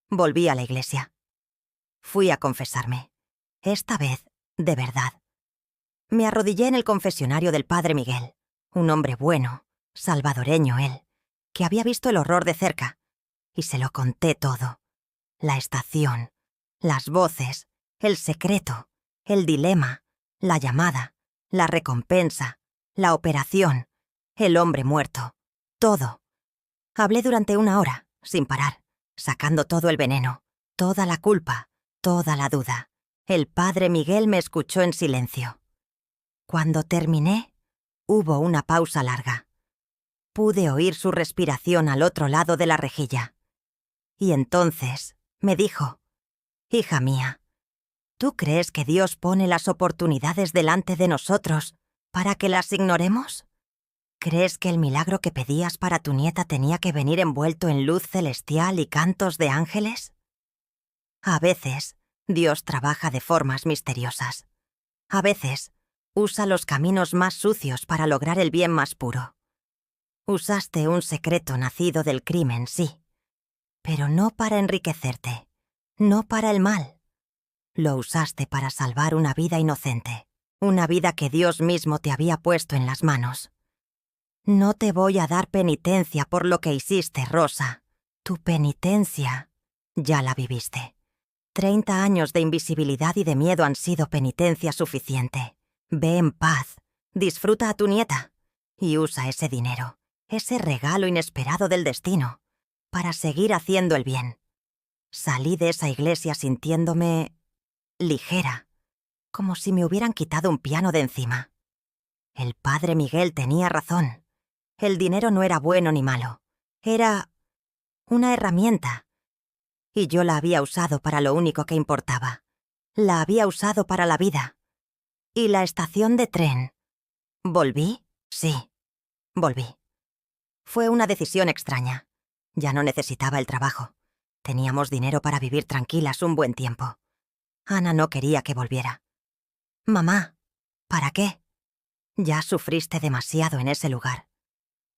Volví a la iglesia. Fui a confesarme. Esta vez, de verdad. Me arrodillé en el confesionario del padre Miguel, un hombre bueno, salvadoreño él, que había visto el horror de cerca, y se lo conté todo. La estación, las voces, el secreto, el dilema, la llamada, la recompensa, la operación, el hombre muerto, todo. Hablé durante 1 hora, sin parar, sacando todo el veneno, toda la culpa, toda la duda. El padre Miguel me escuchó en silencio. Cuando terminé, hubo una pausa larga. Pude oír su respiración al otro lado de la rejilla. Y entonces me dijo: «Hija mía, ¿tú crees que Dios pone las oportunidades delante de nosotros para que las ignoremos? ¿Crees que el milagro que pedías para tu nieta tenía que venir envuelto en luz celestial y cantos de ángeles? A veces, Dios trabaja de formas misteriosas. A veces, usa los caminos más sucios para lograr el bien más puro. Usaste un secreto nacido del crimen, sí, pero no para enriquecerte, no para el mal. Lo usaste para salvar una vida inocente, una vida que Dios mismo te había puesto en las manos. No te voy a dar penitencia por lo que hiciste, Rosa. Tu penitencia ya la viviste. 30 años de invisibilidad y de miedo han sido penitencia suficiente. Ve en paz, disfruta a tu nieta y usa ese dinero, ese regalo inesperado del destino, para seguir haciendo el bien. Salí de esa iglesia sintiéndome ligera, como si me hubieran quitado un piano de encima. El padre Miguel tenía razón. El dinero no era bueno ni malo. Era una herramienta. Y yo la había usado para lo único que importaba. La había usado para la vida. ¿Y la estación de tren? ¿Volví? Sí, volví. Fue una decisión extraña. Ya no necesitaba el trabajo. Teníamos dinero para vivir tranquilas un buen tiempo. Ana no quería que volviera. «Mamá, ¿para qué?» Ya sufriste demasiado en ese lugar.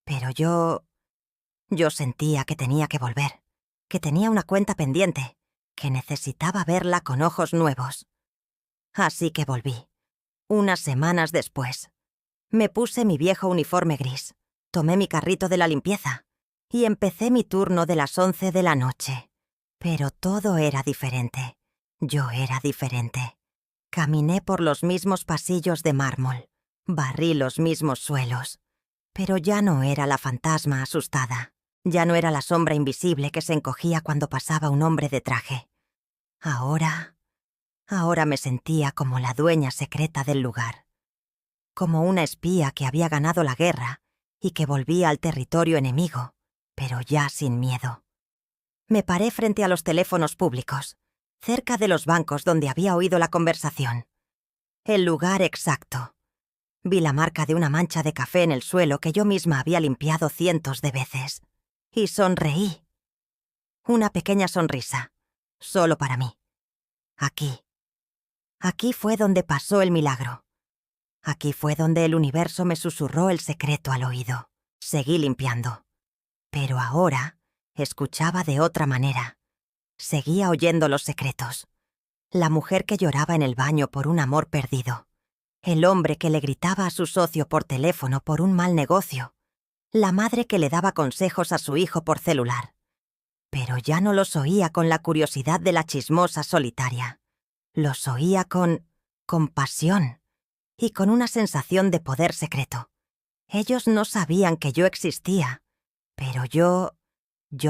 Pero yo sentía que tenía que volver, que tenía una cuenta pendiente, que necesitaba verla con ojos nuevos. Así que volví. Unas semanas después. Me puse mi viejo uniforme gris, tomé mi carrito de la limpieza y empecé mi turno de las 11 de la noche. Pero todo era diferente. Yo era diferente. Caminé por los mismos pasillos de mármol, barrí los mismos suelos. Pero ya no era la fantasma asustada. Ya no era la sombra invisible que se encogía cuando pasaba un hombre de traje. Ahora me sentía como la dueña secreta del lugar. Como una espía que había ganado la guerra y que volvía al territorio enemigo, pero ya sin miedo. Me paré frente a los teléfonos públicos, cerca de los bancos donde había oído la conversación. El lugar exacto. Vi la marca de una mancha de café en el suelo que yo misma había limpiado cientos de veces. Y sonreí. Una pequeña sonrisa, solo para mí. Aquí fue donde pasó el milagro. Aquí fue donde el universo me susurró el secreto al oído. Seguí limpiando. Pero ahora escuchaba de otra manera. Seguía oyendo los secretos. La mujer que lloraba en el baño por un amor perdido. El hombre que le gritaba a su socio por teléfono por un mal negocio. La madre que le daba consejos a su hijo por celular. Pero ya no los oía con la curiosidad de la chismosa solitaria. Los oía con pasión y con una sensación de poder secreto. Ellos no sabían que yo existía, pero yo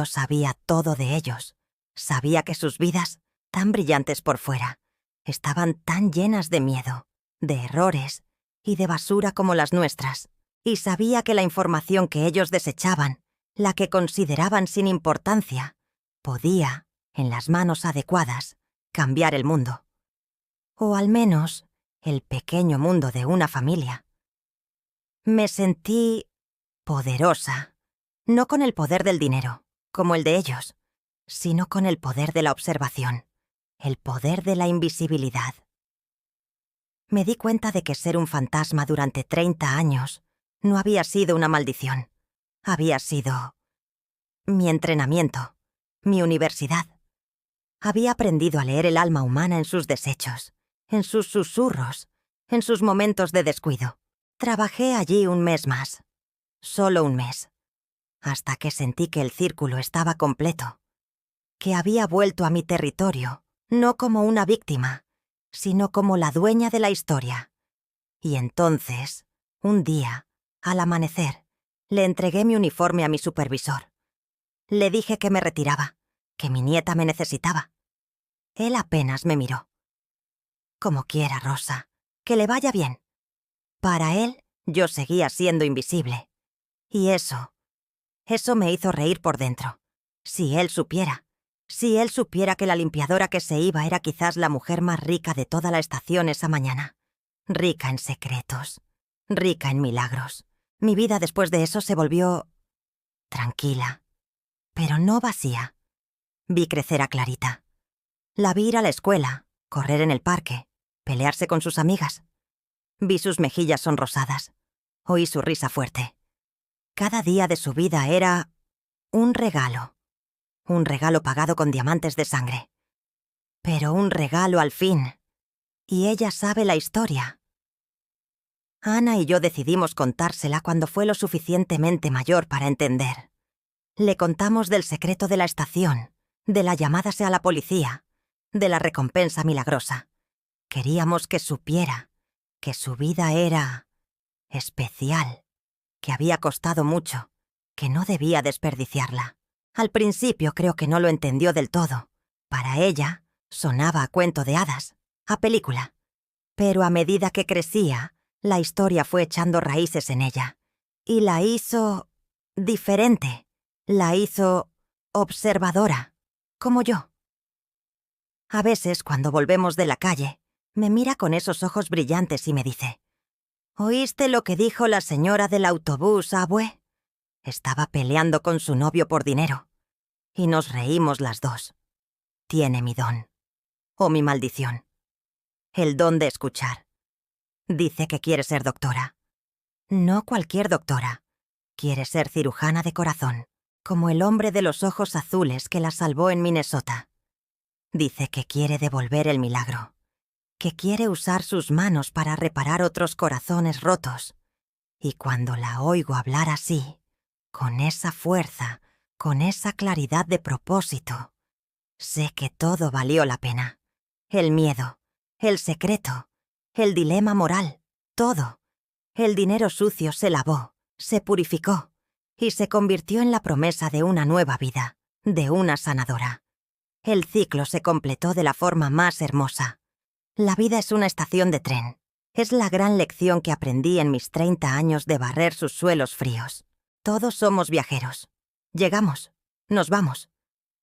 sabía todo de ellos. Sabía que sus vidas, tan brillantes por fuera, estaban tan llenas de miedo, de errores y de basura como las nuestras. Y sabía que la información que ellos desechaban, la que consideraban sin importancia, podía, en las manos adecuadas, cambiar el mundo. O al menos, el pequeño mundo de una familia. Me sentí poderosa, no con el poder del dinero, como el de ellos, sino con el poder de la observación, el poder de la invisibilidad. Me di cuenta de que ser un fantasma durante 30 años no había sido una maldición. Había sido mi entrenamiento, mi universidad. Había aprendido a leer el alma humana en sus desechos, en sus susurros, en sus momentos de descuido. Trabajé allí un mes más. Solo un mes. Hasta que sentí que el círculo estaba completo. Que había vuelto a mi territorio, no como una víctima, sino como la dueña de la historia. Y entonces, un día, al amanecer, le entregué mi uniforme a mi supervisor. Le dije que me retiraba, que mi nieta me necesitaba. Él apenas me miró. Como quiera, Rosa, que le vaya bien. Para él, yo seguía siendo invisible. Y eso me hizo reír por dentro. Si él supiera que la limpiadora que se iba era quizás la mujer más rica de toda la estación esa mañana. Rica en secretos, rica en milagros. Mi vida después de eso se volvió tranquila, pero no vacía. Vi crecer a Clarita. La vi ir a la escuela, correr en el parque, pelearse con sus amigas. Vi sus mejillas sonrosadas. Oí su risa fuerte. Cada día de su vida era un regalo. Un regalo pagado con diamantes de sangre. Pero un regalo al fin. Y ella sabe la historia. Ana y yo decidimos contársela cuando fue lo suficientemente mayor para entender. Le contamos del secreto de la estación, de la llamada a la policía, de la recompensa milagrosa. Queríamos que supiera que su vida era especial, que había costado mucho, que no debía desperdiciarla. Al principio creo que no lo entendió del todo. Para ella, sonaba a cuento de hadas, a película. Pero a medida que crecía, la historia fue echando raíces en ella. Y la hizo diferente. La hizo observadora, como yo. A veces, cuando volvemos de la calle, me mira con esos ojos brillantes y me dice: ¿Oíste lo que dijo la señora del autobús, abue? Estaba peleando con su novio por dinero. Y nos reímos las dos. Tiene mi don. O mi maldición. El don de escuchar. Dice que quiere ser doctora. No cualquier doctora. Quiere ser cirujana de corazón, como el hombre de los ojos azules que la salvó en Minnesota. Dice que quiere devolver el milagro, que quiere usar sus manos para reparar otros corazones rotos. Y cuando la oigo hablar así, con esa fuerza, con esa claridad de propósito, sé que todo valió la pena. El miedo, el secreto, el dilema moral, todo. El dinero sucio se lavó, se purificó y se convirtió en la promesa de una nueva vida, de una sanadora. El ciclo se completó de la forma más hermosa. La vida es una estación de tren. Es la gran lección que aprendí en mis 30 años de barrer sus suelos fríos. Todos somos viajeros. Llegamos, nos vamos.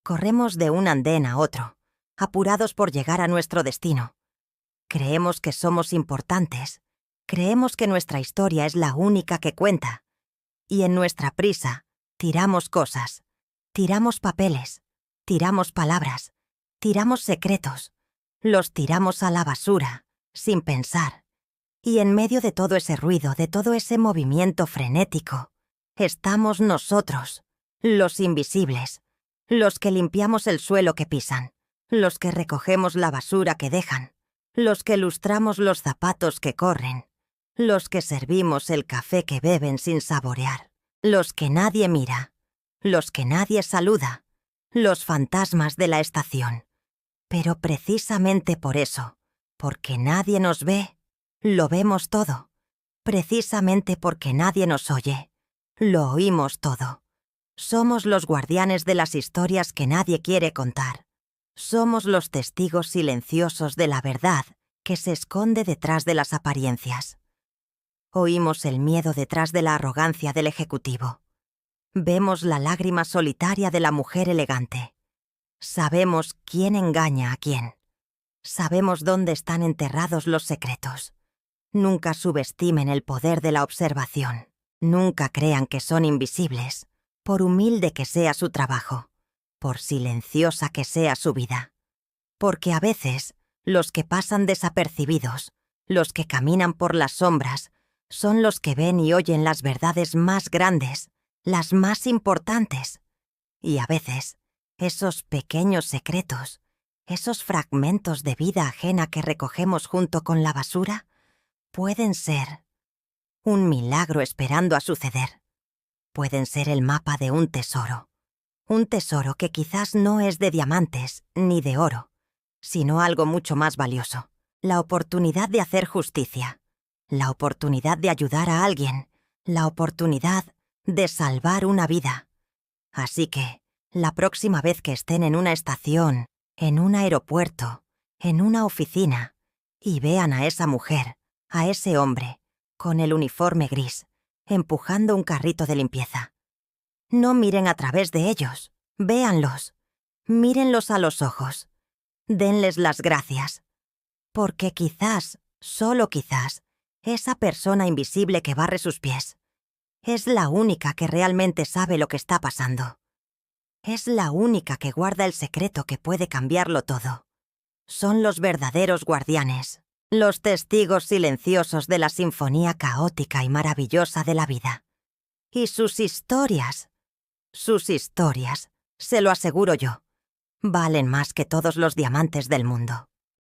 Corremos de un andén a otro, apurados por llegar a nuestro destino. Creemos que somos importantes. Creemos que nuestra historia es la única que cuenta. Y en nuestra prisa, tiramos cosas. Tiramos papeles. Tiramos palabras. Tiramos secretos. Los tiramos a la basura, sin pensar. Y en medio de todo ese ruido, de todo ese movimiento frenético, estamos nosotros, los invisibles, los que limpiamos el suelo que pisan, los que recogemos la basura que dejan, los que lustramos los zapatos que corren, los que servimos el café que beben sin saborear, los que nadie mira, los que nadie saluda, los fantasmas de la estación. Pero precisamente por eso, porque nadie nos ve, lo vemos todo. Precisamente porque nadie nos oye, lo oímos todo. Somos los guardianes de las historias que nadie quiere contar. Somos los testigos silenciosos de la verdad que se esconde detrás de las apariencias. Oímos el miedo detrás de la arrogancia del ejecutivo. Vemos la lágrima solitaria de la mujer elegante. Sabemos quién engaña a quién. Sabemos dónde están enterrados los secretos. Nunca subestimen el poder de la observación. Nunca crean que son invisibles, por humilde que sea su trabajo, por silenciosa que sea su vida. Porque a veces, los que pasan desapercibidos, los que caminan por las sombras, son los que ven y oyen las verdades más grandes, las más importantes. Y a veces, esos pequeños secretos, esos fragmentos de vida ajena que recogemos junto con la basura, pueden ser un milagro esperando a suceder. Pueden ser el mapa de un tesoro que quizás no es de diamantes ni de oro, sino algo mucho más valioso, la oportunidad de hacer justicia, la oportunidad de ayudar a alguien, la oportunidad de salvar una vida. Así que, la próxima vez que estén en una estación, en un aeropuerto, en una oficina, y vean a esa mujer, a ese hombre, con el uniforme gris, empujando un carrito de limpieza, no miren a través de ellos, véanlos, mírenlos a los ojos, denles las gracias, porque quizás, solo quizás, esa persona invisible que barre sus pies es la única que realmente sabe lo que está pasando. Es la única que guarda el secreto que puede cambiarlo todo. Son los verdaderos guardianes, los testigos silenciosos de la sinfonía caótica y maravillosa de la vida. Y sus historias, se lo aseguro yo, valen más que todos los diamantes del mundo.